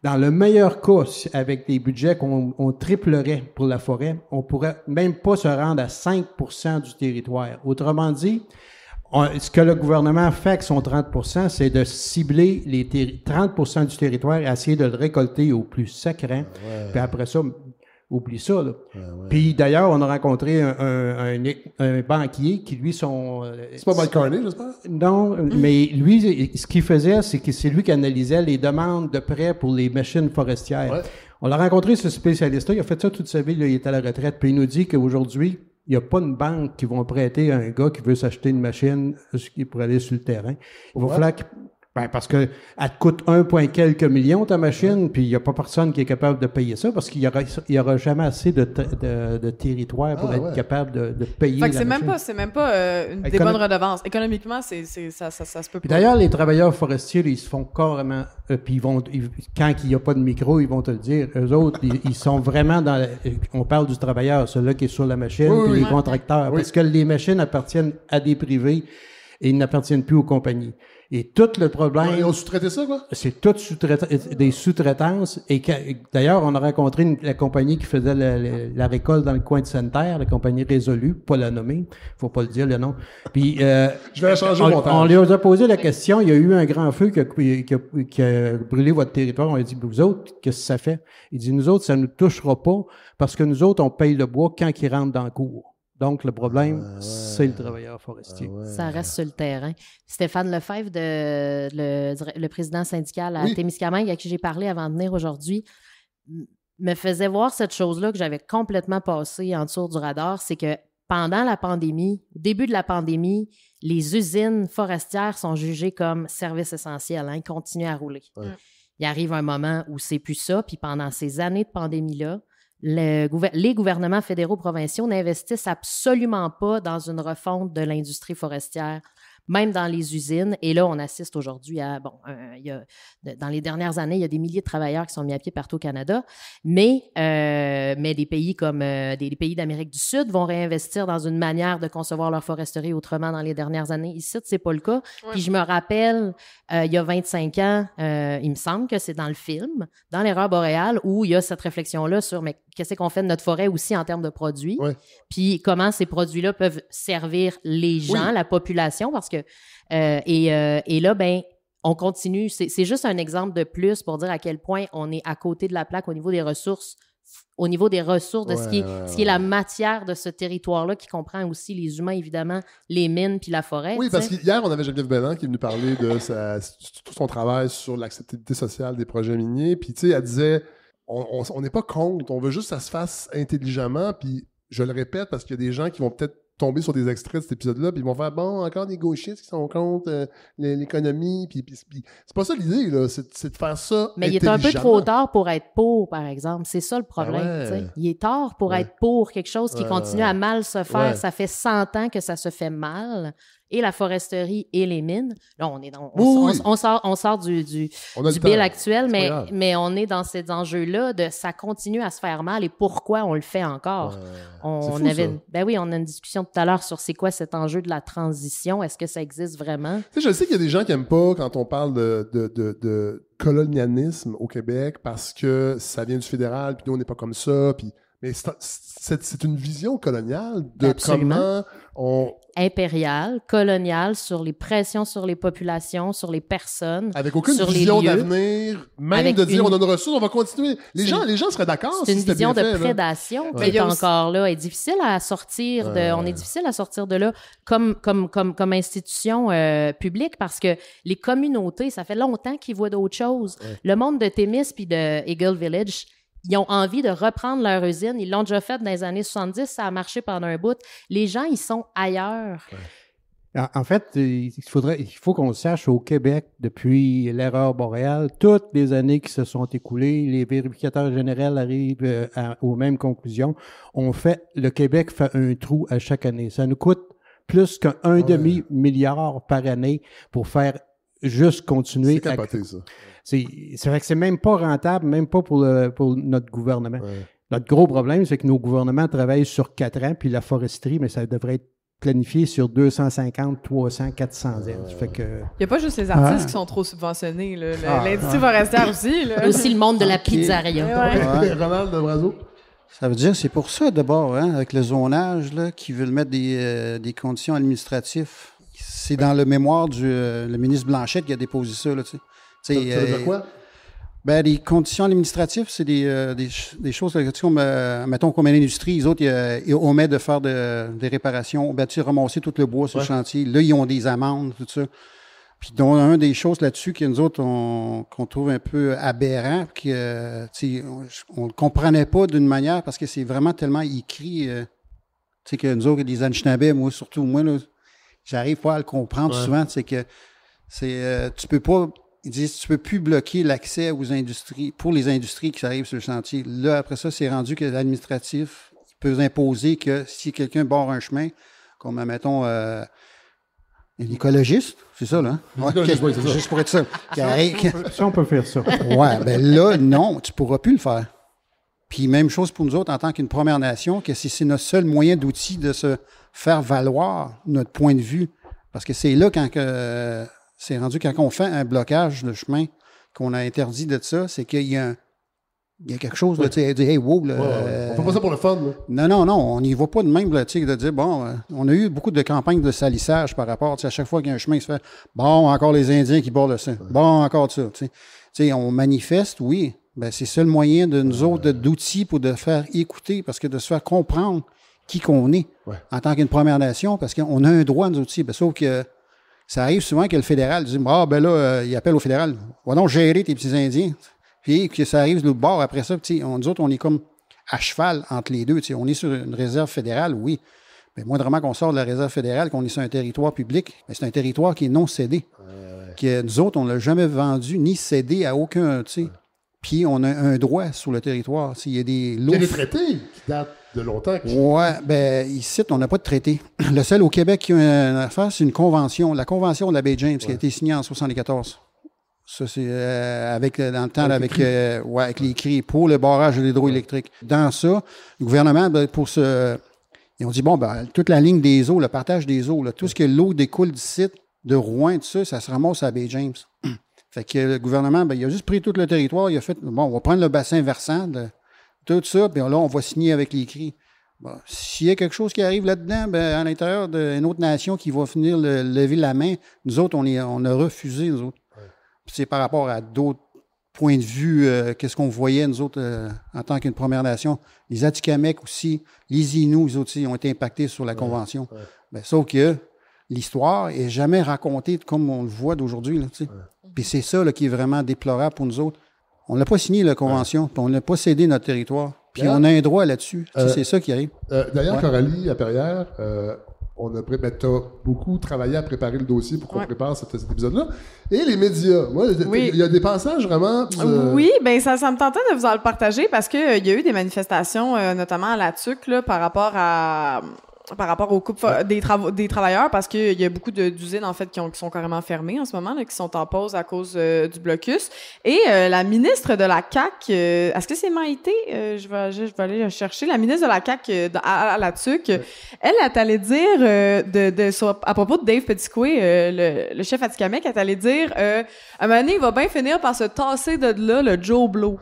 dans le meilleur cas, avec des budgets qu'on triplerait pour la forêt, on pourrait même pas se rendre à 5% du territoire. Autrement dit, ce que le gouvernement fait avec son 30%, c'est de cibler les 30% du territoire et essayer de le récolter au plus sacrant. Puis après ça, oublie ça, là. Puis d'ailleurs, on a rencontré un banquier qui, lui, c'est pas Mike Carney, j'espère? Non, mais lui, ce qu'il faisait, c'est que c'est lui qui analysait les demandes de prêts pour les machines forestières. Ouais. On l'a rencontré, ce spécialiste-là, il a fait ça toute sa vie, là, il est à la retraite, puis il nous dit qu'aujourd'hui, il n'y a pas une banque qui va prêter à un gars qui veut s'acheter une machine pour aller sur le terrain. Il va falloir parce que elle te coûte 1 point quelques millions, ta machine, puis il n'y a pas personne qui est capable de payer ça parce qu'il y aura jamais assez de territoire pour être capable de payer. Fait que c'est même pas des bonnes redevances. Économiquement, ça se peut pas. D'ailleurs, les travailleurs forestiers, ils se font carrément, puis quand il n'y a pas de micro, ils vont te le dire. Eux autres, ils sont vraiment on parle du travailleur, celui qui est sur la machine, puis les contracteurs, parce que les machines appartiennent à des privés et ils n'appartiennent plus aux compagnies. Et tout le problème... Ils ont sous-traité ça, quoi? C'est tout des sous-traitances. Et d'ailleurs, on a rencontré la compagnie qui faisait la récolte dans le coin de Sainte-Terre, la compagnie Résolue, pas la nommer, faut pas le dire, le nom. Puis, je vais la changer au montage. On lui a posé la question, il y a eu un grand feu qui a brûlé votre territoire. On a dit, vous autres, qu'est-ce que ça fait? Il dit, nous autres, ça nous touchera pas parce que nous autres, on paye le bois quand il rentre dans le cours. Donc, le problème, c'est le travailleur forestier. Ça reste sur le terrain. Stéphane Lefebvre, le président syndical à Témiscamingue, à qui j'ai parlé avant de venir aujourd'hui, me faisait voir cette chose-là que j'avais complètement passée en dessous du radar, c'est que pendant la pandémie, au début de la pandémie, les usines forestières sont jugées comme service essentiel. Ils continuent à rouler. Ouais. Il arrive un moment où c'est plus ça, puis pendant ces années de pandémie-là, les gouvernements fédéraux provinciaux n'investissent absolument pas dans une refonte de l'industrie forestière, même dans les usines. Et là, on assiste aujourd'hui à, dans les dernières années, il y a des milliers de travailleurs qui sont mis à pied partout au Canada, mais des pays comme des pays d'Amérique du Sud vont réinvestir dans une manière de concevoir leur foresterie autrement dans les dernières années. Ici, c'est pas le cas. Ouais. Puis je me rappelle, il y a 25 ans, il me semble que c'est dans le film, dans l'Erreur boréale, où il y a cette réflexion-là sur mais qu'est-ce qu'on fait de notre forêt aussi en termes de produits, puis comment ces produits-là peuvent servir les gens, la population, parce que et là, ben, on continue. C'est juste un exemple de plus pour dire à quel point on est à côté de la plaque au niveau des ressources, de ce qui est la matière de ce territoire-là, qui comprend aussi les humains, évidemment, les mines puis la forêt. Oui, parce qu'hier, on avait Geneviève Belland qui est venue parler de tout son travail sur l'acceptabilité sociale des projets miniers. Puis, tu sais, elle disait, on n'est pas contre, on veut juste que ça se fasse intelligemment. Puis, je le répète parce qu'il y a des gens qui vont peut-être tomber sur des extraits de cet épisode-là, puis ils vont faire, bon, encore des gauchistes qui sont contre l'économie, puis c'est pas ça l'idée, là, c'est de faire ça. Mais il est un peu trop tard pour être pour, par exemple. C'est ça le problème. Tu sais. Il est tard pour être pour quelque chose qui continue à mal se faire. Ça fait 100 ans que ça se fait mal. Et la foresterie et les mines. Là, on est dans, on sort du bill actuel, mais on est dans ces enjeux-là de ça continue à se faire mal et pourquoi on le fait encore. On a une discussion tout à l'heure sur c'est quoi cet enjeu de la transition. Est-ce que ça existe vraiment? Tu sais, je sais qu'il y a des gens qui n'aiment pas quand on parle de colonialisme au Québec parce que ça vient du fédéral, puis nous, on n'est pas comme ça, puis... Mais c'est une vision coloniale de comment on... Impériale, coloniale, sur les pressions sur les populations, sur les personnes, avec aucune vision d'avenir, même avec de dire on a une ressource, on va continuer. Les gens seraient d'accord si c'était bien fait. C'est une vision de prédation qui est encore là. Elle est difficile à sortir on est difficile à sortir de là comme institution publique parce que les communautés, ça fait longtemps qu'ils voient d'autres choses. Le monde de Témis puis de Eagle Village, ils ont envie de reprendre leur usine. Ils l'ont déjà fait dans les années 70. Ça a marché pendant un bout. Les gens, ils sont ailleurs. En fait, il faut qu'on sache au Québec, depuis l'Erreur boréale, toutes les années qui se sont écoulées, les vérificateurs généraux arrivent aux mêmes conclusions. Le Québec fait un trou à chaque année. Ça nous coûte plus qu'un demi-milliard par année pour faire juste continuer. C'est capoté, ça. C'est vrai que c'est même pas rentable, même pas pour notre gouvernement. Notre gros problème, c'est que nos gouvernements travaillent sur 4 ans, puis la foresterie, mais ça devrait être planifié sur 250, 300, 400 ans. Fait que... Il n'y a pas juste les artistes qui sont trop subventionnés. L'industrie forestière aussi. Là. Aussi le monde de la pizzeria. Ronald de Brazo. Ça veut dire, c'est pour ça, d'abord, avec le zonage, là, qu'ils veulent mettre des conditions administratives. C'est dans le mémoire le ministre Blanchette qui a déposé ça, là, tu sais. Ça veut dire quoi? Ben, les conditions administratives, c'est des choses, comme, mettons, comme l'industrie, les autres, ils omettent de faire des réparations, ramasser tout le bois sur le chantier. Là, ils ont des amendes, tout ça. Puis, dont un des choses là-dessus que nous autres, qu'on trouve un peu aberrant, que, on le comprenait pas d'une manière, parce que c'est vraiment tellement écrit, que nous autres, les Anishinabés, moi, surtout moi, là, j'arrive pas à le comprendre souvent, c'est que tu peux pas... Ils disent tu peux plus bloquer l'accès aux industries, pour les industries qui arrivent sur le chantier. Là, après ça, c'est rendu que l'administratif peut imposer que si quelqu'un barre un chemin, comme, mettons, un écologiste, c'est ça, là? Juste pour être ça. Ça, on peut faire ça. Ouais, ben là, non, tu pourras plus le faire. Puis même chose pour nous autres en tant qu'une Première Nation, que c'est notre seul moyen d'outil de se faire valoir notre point de vue. Parce que c'est là c'est rendu quand on fait un blocage de chemin, qu'on a interdit de ça, c'est qu'il y a quelque chose, là, tu sais, hey, wow, là, on fait pas ça pour le fun, là. Non, on n'y va pas de même, là, tu sais, de dire, bon, on a eu beaucoup de campagnes de salissage par rapport, tu sais, à chaque fois qu'il y a un chemin qui se fait, bon, encore les Indiens qui bordent ça, bon, encore ça, tu sais, on manifeste, oui, ben c'est ça le moyen de nous autres, d'outils pour de faire écouter, parce que de se faire comprendre, qui qu'on est en tant qu'une Première Nation, parce qu'on a un droit, nous aussi. Ben, sauf que ça arrive souvent que le fédéral dit « Ah, ben là, il appelle au fédéral. Va donc gérer tes petits Indiens. » Puis que ça arrive de l'autre bord après ça. Nous autres, on est comme à cheval entre les deux. On est sur une réserve fédérale, oui. Mais moindrement qu'on sort de la réserve fédérale, qu'on est sur un territoire public, mais c'est un territoire qui est non cédé. Que nous autres, on ne l'a jamais vendu ni cédé à aucun. Puis on a un droit sur le territoire. Il y a des lots. Il y a des traités qui datent de longtemps. Ouais, ben ici, on n'a pas de traité. Le seul au Québec qui a une affaire, c'est une convention. La convention de la baie James qui a été signée en 1974. Ça, c'est dans le temps avec les cris pour le barrage de l'hydroélectrique. Dans ça, le gouvernement, ils ont dit, toute la ligne des eaux, le partage des eaux, là, tout ce que l'eau découle du site de Rouen, tout ça, ça se ramasse à la baie James. Fait que le gouvernement, il a juste pris tout le territoire, il a fait, on va prendre le bassin versant de tout ça, puis là, on va signer avec les cris. S'il y a quelque chose qui arrive là-dedans, à l'intérieur d'une autre nation qui va venir lever la main, nous autres, on a refusé, nous autres. C'est par rapport à d'autres points de vue, qu'est-ce qu'on voyait, nous autres, en tant qu'une Première Nation. Les Atikamekw aussi, les Inuits aussi ont été impactés sur la Convention. Sauf que l'histoire n'est jamais racontée comme on le voit d'aujourd'hui. Puis c'est ça là, qui est vraiment déplorable pour nous autres. On n'a pas signé la Convention, puis on n'a pas cédé notre territoire. Puis on a un droit là-dessus. C'est ça qui arrive. D'ailleurs, Coralie Laperrière, tu as beaucoup travaillé à préparer le dossier pour qu'on prépare cet épisode-là. Et les médias. Moi, il y a des passages vraiment... Oui, ça me tentait de vous en le partager parce qu'il y a eu des manifestations, notamment à la TUC, là, par rapport aux coupes des travailleurs, parce qu'il y a beaucoup d'usines, en fait, qui sont carrément fermées en ce moment, là, qui sont en pause à cause du blocus. Et la ministre de la CAQ, est-ce que c'est Maïté? Je vais aller chercher. La ministre de la CAQ à la TUC, elle est allée dire, à propos de Dave Petitcoué, le chef Atikamekw, est allée dire, à un moment donné, il va bien finir par se tasser de là, le Joe Blow.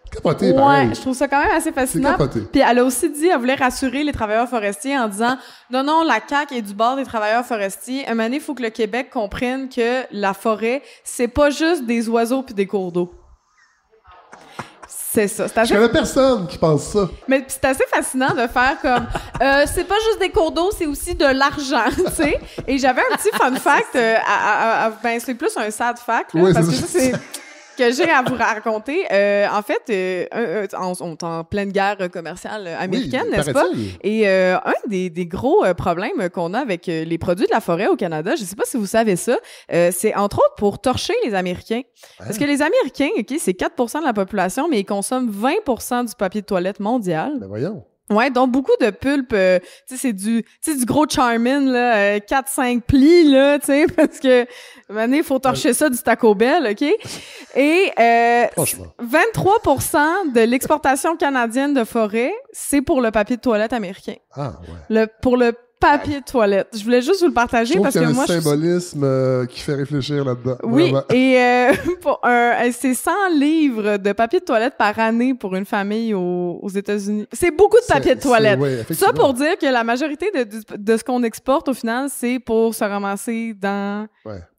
Capoté, pareil. Je trouve ça quand même assez fascinant. Puis elle a aussi dit, elle voulait rassurer les travailleurs forestiers en disant non, la CAQ est du bord des travailleurs forestiers. Un moment donné, il faut que le Québec comprenne que la forêt, c'est pas juste des oiseaux puis des cours d'eau. C'est ça. Je connais personne qui pense ça. Mais c'est assez fascinant de faire comme c'est pas juste des cours d'eau, c'est aussi de l'argent, tu sais. Et j'avais un petit fun fact, c'est plus un sad fact, là, parce que ça c'est que j'ai à vous raconter. En fait, on est en pleine guerre commerciale américaine, n'est-ce pas? Et un des gros problèmes qu'on a avec les produits de la forêt au Canada, je sais pas si vous savez ça, c'est entre autres pour torcher les Américains. Parce que les Américains, c'est 4% de la population, mais ils consomment 20% du papier de toilette mondial. Ben voyons. Ouais, donc beaucoup de pulpe, c'est du gros Charmin, là, 4-5 plis, là, tu sais, parce que, il faut torcher ça du Taco Bell, OK? Et, 23% de l'exportation canadienne de forêt, c'est pour le papier de toilette américain. Ah, ouais. Pour le papier de toilette. Je voulais juste vous le partager parce que moi... Je trouve qu'il y a un symbolisme qui fait réfléchir là-dedans. Oui, vraiment. Et c'est 100 livres de papier de toilette par année pour une famille aux États-Unis. C'est beaucoup de papier de toilette. Ça pour dire que la majorité de ce qu'on exporte, au final, c'est pour se ramasser dans...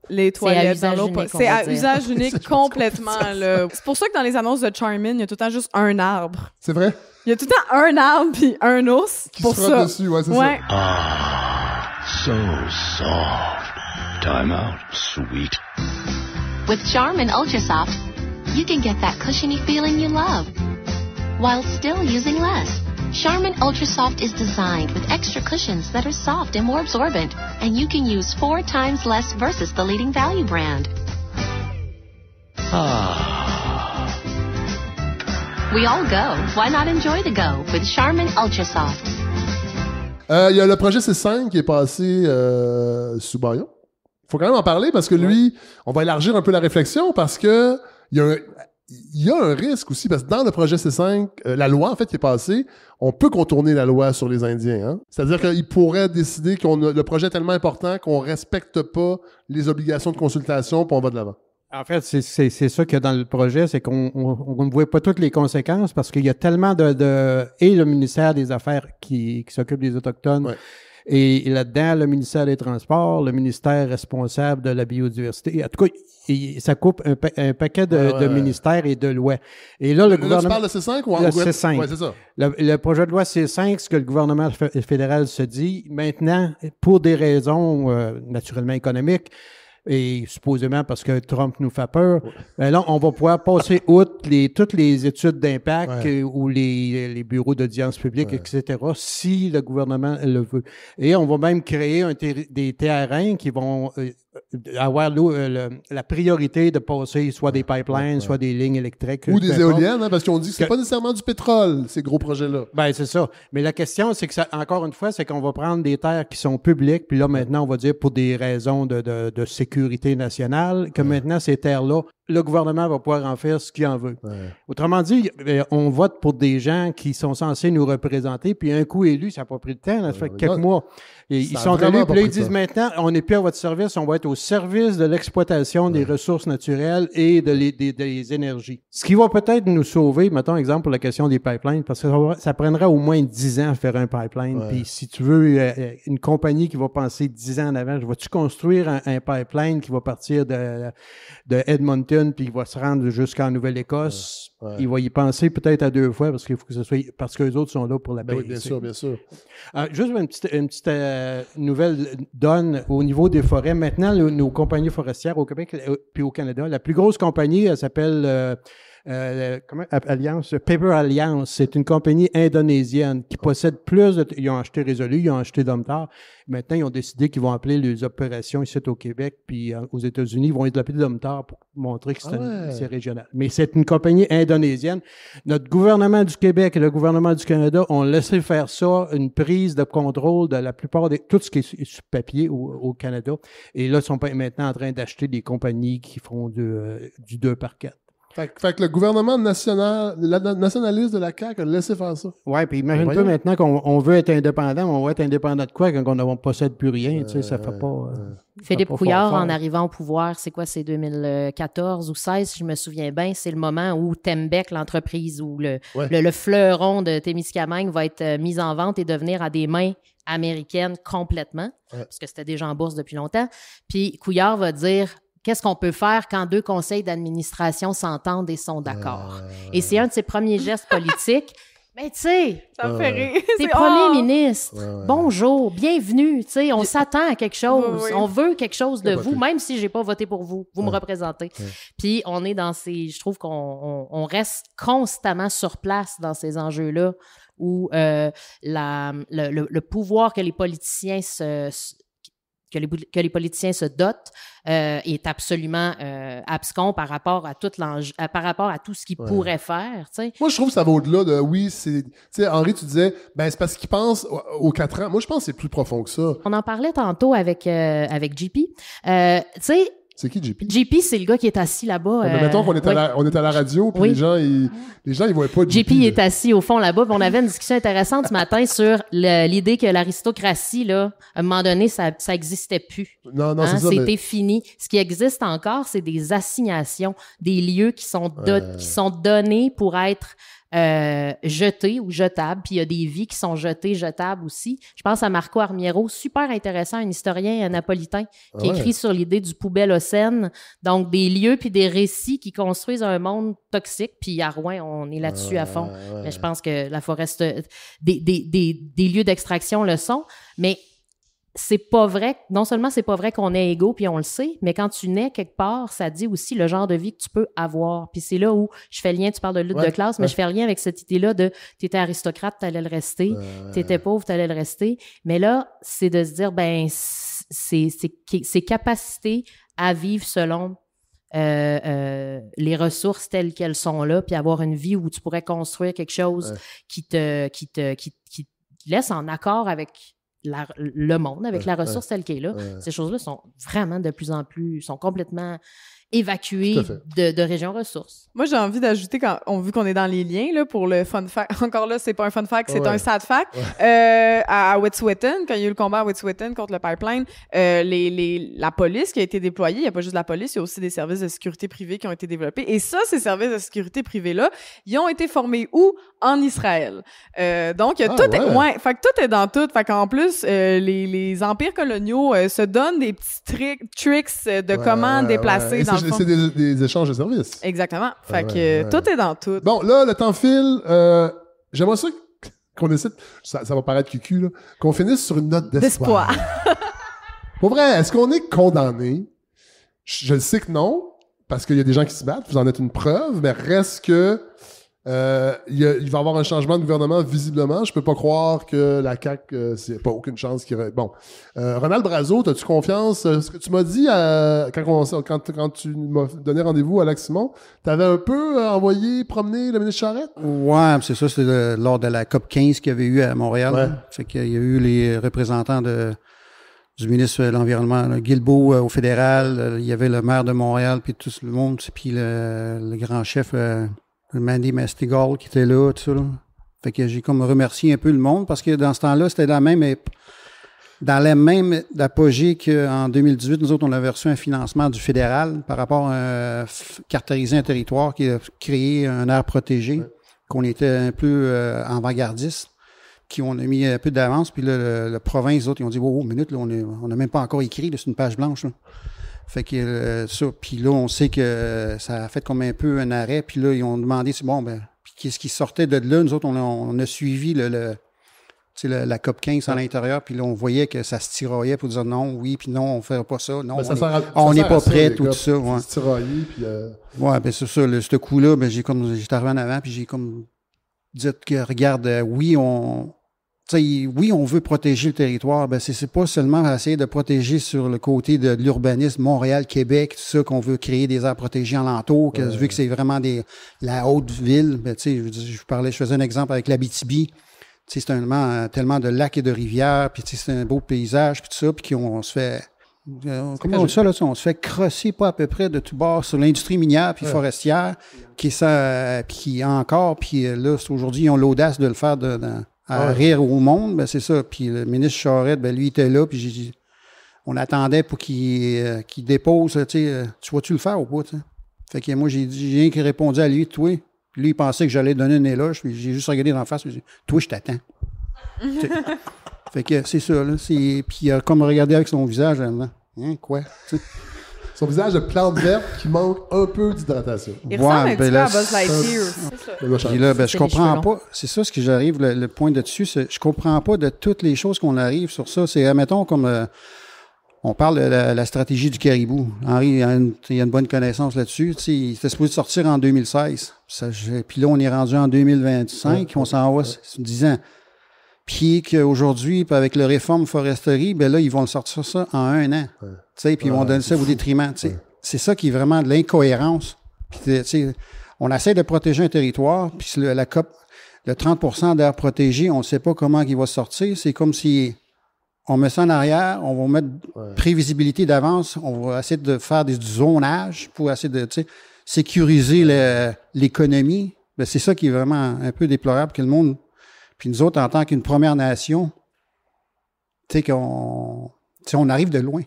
les toilettes dans l'eau. C'est à usage unique complètement. Là. C'est pour ça que dans les annonces de Charmin, il y a tout le temps juste un arbre. C'est vrai? Il y a tout le temps un arbre puis un ours qui pour se ça. Dessus, ouais, c'est ça. Ah, so soft. Time out, sweet. With Charmin Ultra Soft, you can get that cushiony feeling you love while still using less. Charmin Ultra Soft is designed with extra cushions that are soft and more absorbent, and you can use 4 times less versus the leading value brand. We all go. Why not enjoy the go with Charmin Ultra Soft? Il y a le projet C5 qui est passé sous Bayon. Faut quand même en parler parce que lui, on va élargir un peu la réflexion parce que il y a un risque aussi, parce que dans le projet C5, la loi, en fait, qui est passée, on peut contourner la loi sur les Indiens. Hein? C'est-à-dire qu'il pourrait décider que le projet est tellement important qu'on respecte pas les obligations de consultation, puis on va de l'avant. En fait, c'est ça qu'il y a dans le projet, c'est qu'on ne voit pas toutes les conséquences parce qu'il y a tellement et le ministère des Affaires qui s'occupe des Autochtones Et là-dedans, le ministère des Transports, le ministère responsable de la biodiversité, en tout cas, ça coupe un paquet de ministères et de lois. Et là, le gouvernement... tu parles de C5 ou en le gros? C5. Ouais, c'est ça. Le projet de loi C5, ce que le gouvernement fédéral se dit, maintenant, pour des raisons naturellement économiques, et supposément parce que Trump nous fait peur, ben là, on va pouvoir passer outre toutes les études d'impact ou les bureaux d'audience publique, etc., si le gouvernement le veut. Et on va même créer des terrains qui vont avoir la priorité de passer soit des pipelines, soit des lignes électriques. Ou des éoliennes, hein, parce qu'on dit que c'est pas nécessairement du pétrole, ces gros projets-là. Ben, c'est ça. Mais la question, c'est que encore une fois, c'est qu'on va prendre des terres qui sont publiques, puis là, maintenant, on va dire pour des raisons de sécurité nationale, que maintenant, ces terres-là, le gouvernement va pouvoir en faire ce qu'il en veut. Autrement dit, on vote pour des gens qui sont censés nous représenter, puis un coup élu, ça n'a pas pris de temps, ça fait quelques mois. Et ils sont élus, puis là, ils disent maintenant, on n'est plus à votre service, on va être au service de l'exploitation des ressources naturelles et des énergies. Ce qui va peut-être nous sauver, mettons exemple pour la question des pipelines, parce que ça prendrait au moins 10 ans à faire un pipeline. Puis si tu veux une compagnie qui va penser 10 ans en avant, vas-tu construire un pipeline qui va partir de Edmonton puis qui va se rendre jusqu'en Nouvelle-Écosse? Il va y penser peut-être à 2 fois parce qu'il faut que ce soit parce que les autres sont là pour la paix. Oui, bien sûr, bien sûr. Juste une petite nouvelle donne au niveau des forêts. Maintenant, nos compagnies forestières au Québec puis au Canada, la plus grosse compagnie, elle s'appelle Paper Alliance. C'est une compagnie indonésienne qui possède ils ont acheté Résolu, ils ont acheté Domtar. Maintenant, ils ont décidé qu'ils vont appeler les opérations ici au Québec puis aux États-Unis, ils vont l'appeler Domtar pour montrer que c'est régional. Mais c'est une compagnie indonésienne. Notre gouvernement du Québec et le gouvernement du Canada ont laissé faire ça, une prise de contrôle de la plupart tout ce qui est sur papier au Canada. Et là, ils sont maintenant en train d'acheter des compagnies qui font du 2x4. Fait que le gouvernement nationaliste de la CAQ a laissé faire ça. Oui, puis imagine-toi maintenant qu'on veut être indépendant, mais on va être indépendant de quoi quand on ne possède plus rien, tu sais, ça fait pas... Philippe Couillard, en arrivant au pouvoir, c'est quoi, c'est 2014 ou 16, si je me souviens bien, c'est le moment où Tembec, l'entreprise, où le fleuron de Témiscamingue va être mis en vente et devenir à des mains américaines complètement, parce que c'était déjà en bourse depuis longtemps. Puis Couillard va dire... Qu'est-ce qu'on peut faire quand 2 conseils d'administration s'entendent et sont d'accord? Et c'est un de ses premiers gestes politiques. Mais tu sais, ça me fait rire. T'es premier ministre. Bonjour, bienvenue. Tu sais, on s'attend à quelque chose. On veut quelque chose de vous, même si j'ai pas voté pour vous. Vous me représentez. Puis on est dans ces... Je trouve qu'on reste constamment sur place dans ces enjeux-là où le pouvoir que les politiciens que les politiciens se dotent est absolument abscon par rapport à tout ce qu'ils pourraient faire. T'sais. Moi, je trouve que ça va au-delà de tu sais, Henri, tu disais, ben c'est parce qu'ils pensent aux 4 ans. Moi, je pense que c'est plus profond que ça. On en parlait tantôt avec JP. Tu sais, c'est qui, JP? JP, c'est le gars qui est assis là-bas. Mais mettons qu'on est à la radio, puis les gens, ils voient pas JP. JP est assis au fond là-bas, puis on avait une discussion intéressante ce matin sur l'idée que l'aristocratie, là, à un moment donné, ça existait plus. Non, c'est ça. C'était fini. Ce qui existe encore, c'est des assignations, des lieux qui sont donnés pour être jetés ou jetables, puis il y a des vies qui sont jetées, jetables aussi. Je pense à Marco Armiero, super intéressant, un historien napolitain qui écrit sur l'idée du poubelle-ocène, donc des lieux puis des récits qui construisent un monde toxique, puis à Rouen, on est là-dessus à fond. Mais je pense que la forêt, des lieux d'extraction le sont, mais c'est pas vrai, non seulement c'est pas vrai qu'on est égaux puis on le sait, mais quand tu nais quelque part, ça dit aussi le genre de vie que tu peux avoir. Puis c'est là où je fais le lien, tu parles de lutte de classe, mais je fais le lien avec cette idée-là de t'étais aristocrate, t'allais le rester, t'étais pauvre, t'allais le rester. Mais là, c'est de se dire, ben, c'est capacité à vivre selon les ressources telles qu'elles sont là, puis avoir une vie où tu pourrais construire quelque chose qui te laisse en accord avec le monde, avec la ressource telle qu'elle est là. Ces choses-là sont vraiment de plus en plus, sont complètement évacuer Tout à fait. de régions ressources. Moi, j'ai envie d'ajouter, vu qu'on est dans les liens, là, pour le fun fact. Encore là, c'est pas un fun fact, c'est Ouais. un sad fact. À Wet'suwet'en, quand il y a eu le combat à Wet'suwet'en contre le pipeline, la police qui a été déployée, il n'y a pas juste la police, il y a aussi des services de sécurité privés qui ont été développés. Et ça, ces services de sécurité privés-là, ils ont été formés où? En Israël. Donc, fait que tout est dans tout. Fait qu'en plus, les empires coloniaux se donnent des petits tricks de comment déplacer dans le fond. C'est des échanges de services. Exactement. Fait que tout est dans tout. Bon, là, le temps file. J'aimerais ça qu'on essaie, ça va paraître cucu, là, qu'on finisse sur une note d'espoir. Pour vrai, est-ce qu'on est condamné? Je le sais que non, parce qu'il y a des gens qui se battent, vous en êtes une preuve, mais reste que il va y avoir un changement de gouvernement visiblement. Je peux pas croire que la CAQ, c'est pas aucune chance qu'il y aurait... Bon. Ronald Brazeau, as-tu confiance? Ce que tu m'as dit quand tu m'as donné rendez-vous à Lac-Simon, t'avais un peu envoyé promener le ministre Charette? Ouais, c'est ça, c'était lors de la COP 15 qu'il y avait eu à Montréal. Ouais. Fait qu'il y a eu les représentants du ministre de l'Environnement, là, Guilbeault au fédéral, il y avait le maire de Montréal, puis tout le monde, puis le grand chef... Mandy Mastigal qui était là, tout ça. Là. Fait que j'ai comme remercié un peu le monde parce que dans ce temps-là, c'était dans la même apogée qu'en 2018, nous autres, on avait reçu un financement du fédéral par rapport à caractériser un territoire qui a créé un aire protégé, qu'on était un peu avant-gardiste, on a mis un peu d'avance, puis là, la province, les autres, ils ont dit, wow, minute, là, on n'a même pas encore écrit, là, c'est une page blanche, là. Fait que ça, puis là, on sait que ça a fait comme un peu un arrêt, puis là, ils ont demandé, c'est bon, ben, puis qu'est-ce qui sortait de là? Nous autres, on a suivi la COP 15 à l'intérieur, puis là, on voyait que ça se tiraillait pour dire non, oui, puis non, on ne fait pas ça, non, on n'est pas prêt, tout ça. Ouais. Se tirailler, puis... Ouais, ben c'est ça, ce coup-là, ben j'étais arrivé en avant, puis j'ai comme dit que, regarde, oui, on veut protéger le territoire. Ben, c'est pas seulement essayer de protéger sur le côté de l'urbanisme, Montréal, Québec, tout ça, qu'on veut créer des aires protégées alentour, vu que c'est vraiment la haute ville. Ben, je faisais un exemple avec l'Abitibi. C'est tellement de lacs et de rivières, puis c'est un beau paysage, puis tout ça, puis on se fait... comment on dit ça, là? On se fait crosser pas à peu près de tout bord sur l'industrie minière puis forestière, puis là, aujourd'hui, ils ont l'audace de le faire à rire au monde, ben c'est ça. Puis le ministre Charette, ben lui, il était là, puis on attendait pour qu'il dépose, tu vas-tu le faire ou pas, tu sais? Fait que moi, j'ai rien qui répondu à lui, toi. Puis lui, il pensait que j'allais donner un éloge, puis j'ai juste regardé dans la face, puis j'ai dit, toi, je t'attends. Fait que c'est ça, là. Puis il a comme regardé avec son visage, là, quoi? T'sais. Son visage de plante verte qui manque un peu d'hydratation. Il ressemble un petit peu à Buzz Lightyear. Puis là, je comprends pas. C'est ça ce que j'arrive, le point de dessus. Je comprends pas de toutes les choses qu'on arrive sur ça. C'est, admettons, comme on parle de la stratégie du caribou. Henri, il y a une bonne connaissance là-dessus. Il était supposé sortir en 2016. Puis là, on est rendu en 2025. On s'en va 10 ans. Puis qu'aujourd'hui, avec le réforme foresterie, ben là, ils vont le sortir ça en 1 an. Puis ils vont donner ça au détriment. C'est ça qui est vraiment de l'incohérence. Puis, on essaie de protéger un territoire, puis le 30% d'air protégé, on ne sait pas comment il va sortir. C'est comme si on met ça en arrière, on va mettre prévisibilité d'avance, on va essayer de faire du zonage pour essayer de sécuriser l'économie. Ben, c'est ça qui est vraiment un peu déplorable que le monde... Puis nous autres, en tant qu'une Première Nation, on arrive de loin.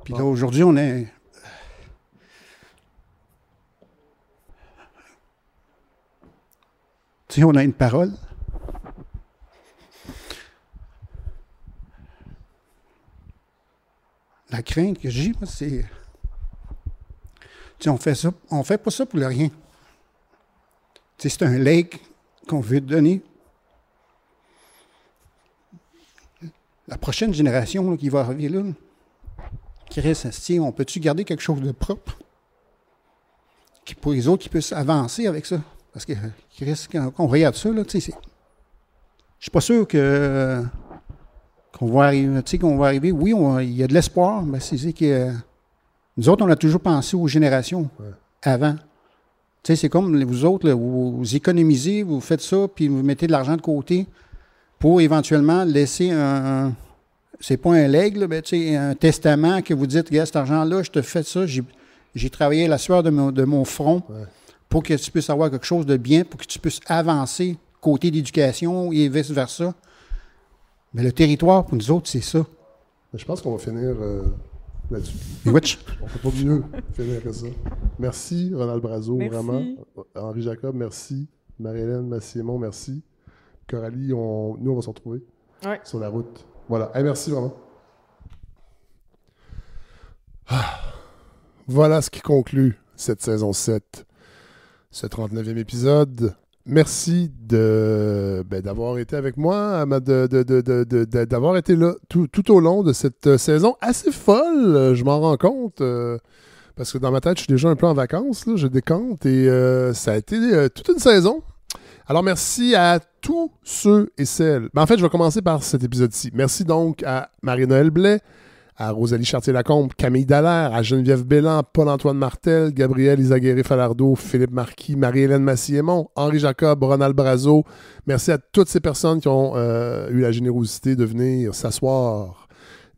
Puis là, aujourd'hui, on est... on a une parole. La crainte que j'ai, c'est... on fait ça, on fait pas ça pour le rien. C'est un legs qu'on veut donner. La prochaine génération là, qui va arriver là, qui reste assis, on peut-tu garder quelque chose de propre? Pour les autres qui puissent avancer avec ça. Parce que quand on regarde ça, là, je suis pas sûr qu'on va arriver. Oui, il y a de l'espoir, mais c'est que nous autres, on a toujours pensé aux générations avant. C'est comme vous autres, là, vous économisez, vous faites ça, puis vous mettez de l'argent de côté pour éventuellement laisser c'est pas un legs, là, un testament que vous dites, regarde, cet argent-là, je te fais ça, J'ai travaillé la sueur de mon front pour que tu puisses avoir quelque chose de bien, pour que tu puisses avancer côté d'éducation et vice-versa. Mais le territoire, pour nous autres, c'est ça. Je pense qu'on va finir là-dessus. Which? On peut pas mieux finir que ça. Merci, Ronald Brazo, Merci. vraiment. Henri Jacob, merci. Marie-Hélène Massiémon, merci. Coralie, nous, on va se retrouver sur la route. Voilà. Hey, merci, vraiment. Voilà ce qui conclut cette saison 7, ce 39e épisode. Merci d'avoir été avec moi, d'avoir été là tout au long de cette saison assez folle, je m'en rends compte, parce que dans ma tête, je suis déjà un peu en vacances, là, je décompte, et ça a été toute une saison. Alors, merci à tous ceux et celles. En fait, je vais commencer par cet épisode-ci. Merci donc à Marie-Noël Blais, à Rosalie Chartier-Lacombe, Camille Dallaire, à Geneviève Bélan, Paul-Antoine Martel, Gabriel Isaguerre-Falardeau, Philippe Marquis, Marie-Hélène Massiémon, Henri Jacob, Ronald Brazo. Merci à toutes ces personnes qui ont eu la générosité de venir s'asseoir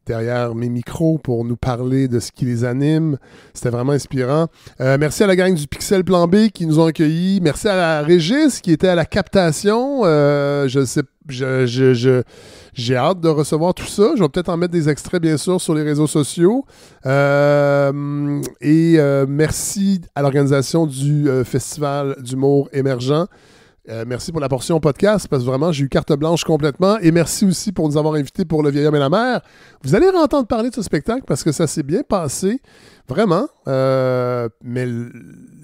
derrière mes micros pour nous parler de ce qui les anime. C'était vraiment inspirant. Merci à la gang du Pixel Plan B qui nous ont accueillis. Merci à la Régis qui était à la captation. J'ai hâte de recevoir tout ça. Je vais peut-être en mettre des extraits, bien sûr, sur les réseaux sociaux. Merci à l'organisation du Festival d'humour émergent. Merci pour la portion podcast, parce que vraiment, j'ai eu carte blanche complètement. Et merci aussi pour nous avoir invités pour Le Vieil Homme et la Mer. Vous allez entendre parler de ce spectacle parce que ça s'est bien passé. Vraiment. Mais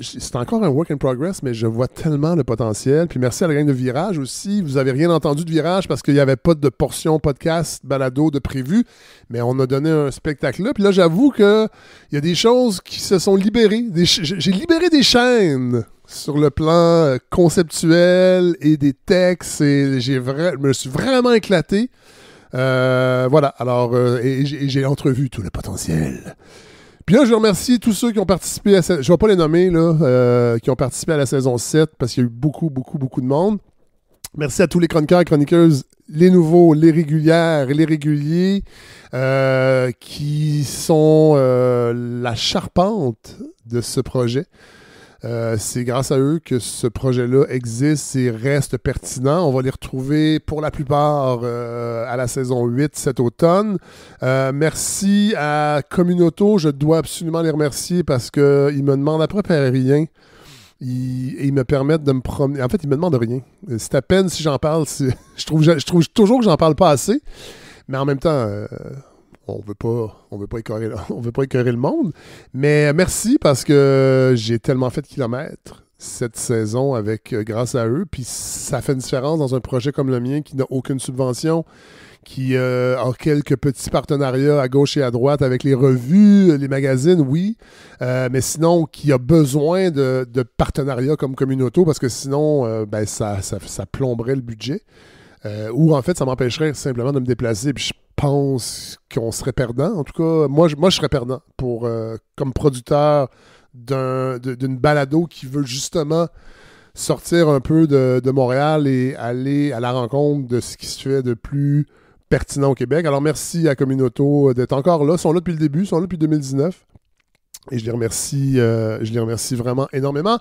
c'est encore un work in progress, mais je vois tellement le potentiel. Puis merci à la gang de Virage aussi. Vous n'avez rien entendu de Virage parce qu'il n'y avait pas de portion podcast, balado de prévu. Mais on a donné un spectacle là. Puis là, j'avoue qu'il y a des choses qui se sont libérées. J'ai libéré des chaînes sur le plan conceptuel et des textes. Et je me suis vraiment éclaté. Voilà. Alors, et j'ai entrevu tout le potentiel. Puis là, je remercie tous ceux qui ont participé à cette... Je ne vais pas les nommer, là, qui ont participé à la saison 7, parce qu'il y a eu beaucoup de monde. Merci à tous les chroniqueurs et chroniqueuses, les nouveaux, les régulières et les réguliers, qui sont la charpente de ce projet. C'est grâce à eux que ce projet-là existe et reste pertinent. On va les retrouver pour la plupart à la saison 8 cet automne. Merci à Communauto. Je dois absolument les remercier parce qu'ils me demandent à peu près rien. Ils me permettent de me promener. En fait, ils me demandent rien. C'est à peine si j'en parle. Je trouve toujours que j'en parle pas assez. Mais en même temps... on veut pas écœurer le monde. Mais merci parce que j'ai tellement fait de kilomètres cette saison grâce à eux. Puis ça fait une différence dans un projet comme le mien qui n'a aucune subvention, qui a quelques petits partenariats à gauche et à droite avec les revues, les magazines, oui. Mais sinon, qui a besoin de partenariats comme Communauto parce que sinon, ça plomberait le budget. Ou en fait, ça m'empêcherait simplement de me déplacer. Puis je pense qu'on serait perdant. En tout cas, moi je serais perdant comme producteur d'une balado qui veut justement sortir un peu de Montréal et aller à la rencontre de ce qui se fait de plus pertinent au Québec. Alors merci à Communauto d'être encore là. Ils sont là depuis le début, ils sont là depuis 2019. Et je les remercie vraiment énormément.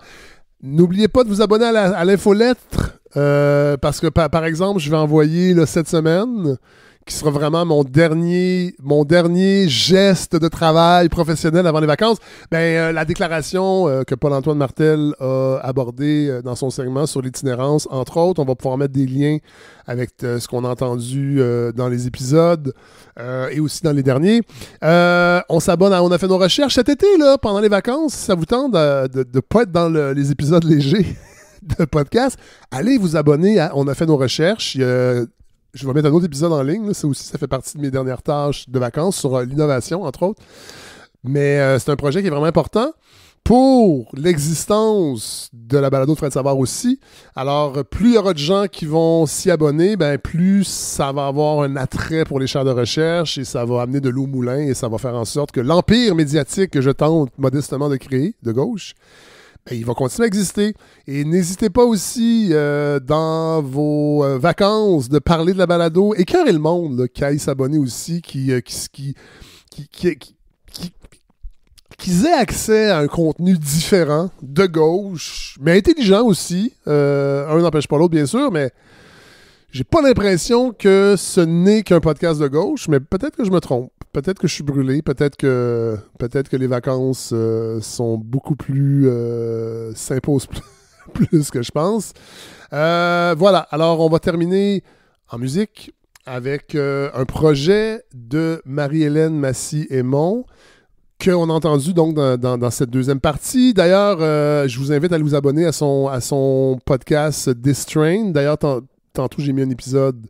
N'oubliez pas de vous abonner à l'infolettre parce que, par exemple, je vais envoyer cette semaine, qui sera vraiment mon dernier geste de travail professionnel avant les vacances, la déclaration que Paul-Antoine Martel a abordée dans son segment sur l'itinérance, entre autres. On va pouvoir mettre des liens avec ce qu'on a entendu dans les épisodes et aussi dans les derniers. On s'abonne à On a fait nos recherches cet été, là, pendant les vacances. Si ça vous tente de ne pas être dans les épisodes légers de podcast, allez vous abonner à On a fait nos recherches. Je vais mettre un autre épisode en ligne. Là. Ça fait partie de mes dernières tâches de vacances sur l'innovation, entre autres. Mais c'est un projet qui est vraiment important pour l'existence de la balado de Fred Savard aussi. Alors, plus il y aura de gens qui vont s'y abonner, plus ça va avoir un attrait pour les chaires de recherche et ça va amener de l'eau au moulin et ça va faire en sorte que l'empire médiatique que je tente modestement de créer, de gauche, il va continuer à exister. Et n'hésitez pas aussi, dans vos vacances, de parler de la balado. Écœurez le monde qui aille s'abonner aussi, qui qu'ils aient accès à un contenu différent, de gauche, mais intelligent aussi. Un n'empêche pas l'autre, bien sûr, mais j'ai pas l'impression que ce n'est qu'un podcast de gauche, mais peut-être que je me trompe. Peut-être que je suis brûlé. Peut-être que les vacances sont beaucoup plus... s'imposent plus que je pense. Voilà. Alors, on va terminer en musique avec un projet de Marie-Hélène Massy-Aymon qu'on a entendu donc dans cette deuxième partie. D'ailleurs, je vous invite à vous abonner à son podcast This Train. D'ailleurs, tantôt, j'ai mis un épisode,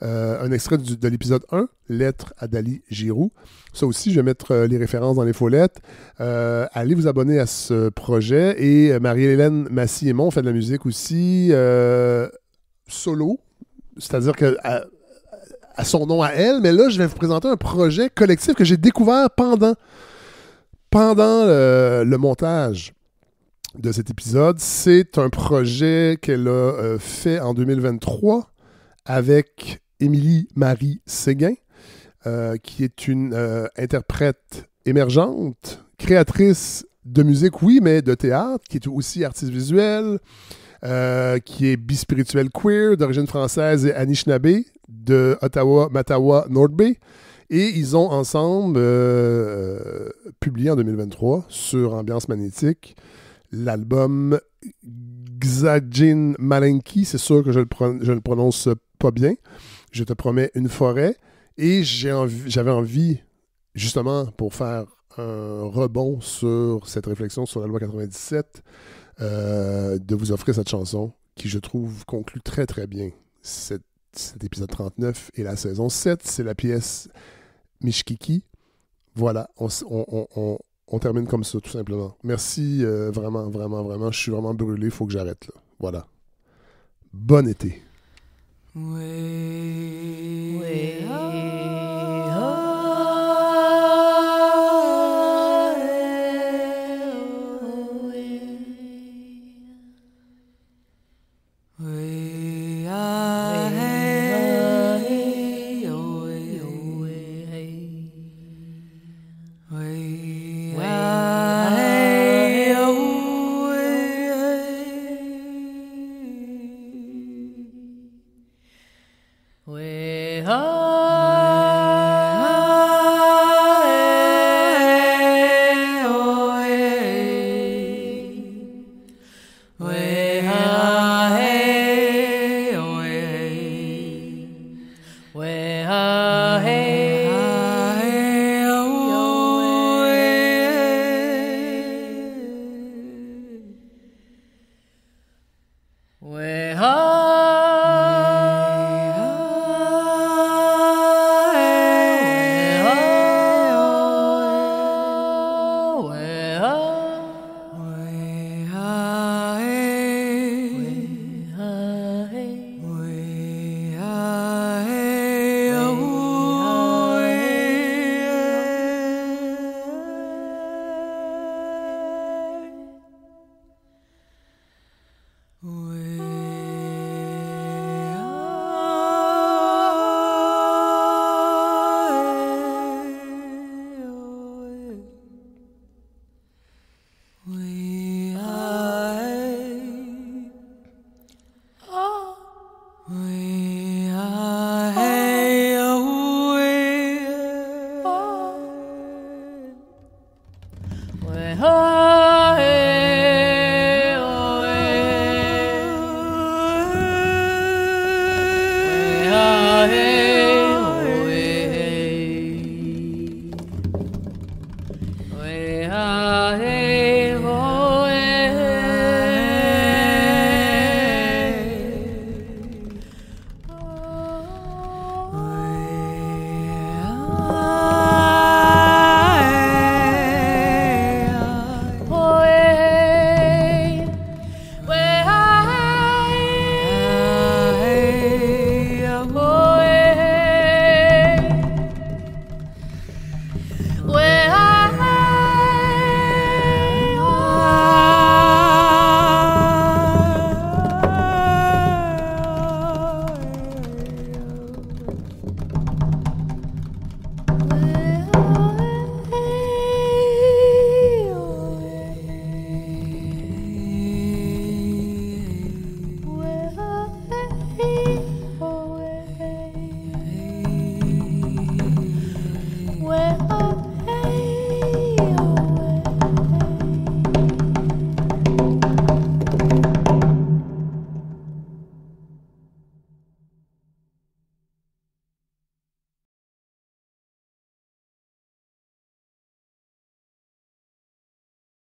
un extrait de l'épisode 1, Lettre à Dali Giroux. Ça aussi, je vais mettre les références dans les follettes. Allez vous abonner à ce projet. Et Marie-Hélène Massy-Aymon fait de la musique aussi solo, c'est-à-dire que à son nom à elle. Mais là, je vais vous présenter un projet collectif que j'ai découvert pendant le montage de cet épisode. C'est un projet qu'elle a fait en 2023 avec Émilie Marie Séguin, qui est une interprète émergente, créatrice de musique, oui, mais de théâtre, qui est aussi artiste visuel, qui est bispirituel queer, d'origine française et Anishinaabe, de Ottawa, Mattawa, North Bay. Et ils ont ensemble publié en 2023 sur Ambiance Magnétique l'album Xajin Malenki. C'est sûr que je le prononce pas bien. Je te promets une forêt. Et j'avais envie, justement, pour faire un rebond sur cette réflexion sur la loi 97, de vous offrir cette chanson qui, je trouve, conclut très, très bien cet épisode 39 et la saison 7. C'est la pièce Mishkiki. Voilà, on termine comme ça, tout simplement. Merci, vraiment, vraiment, vraiment. Je suis vraiment brûlé, il faut que j'arrête, là. Voilà. Bon été. Oh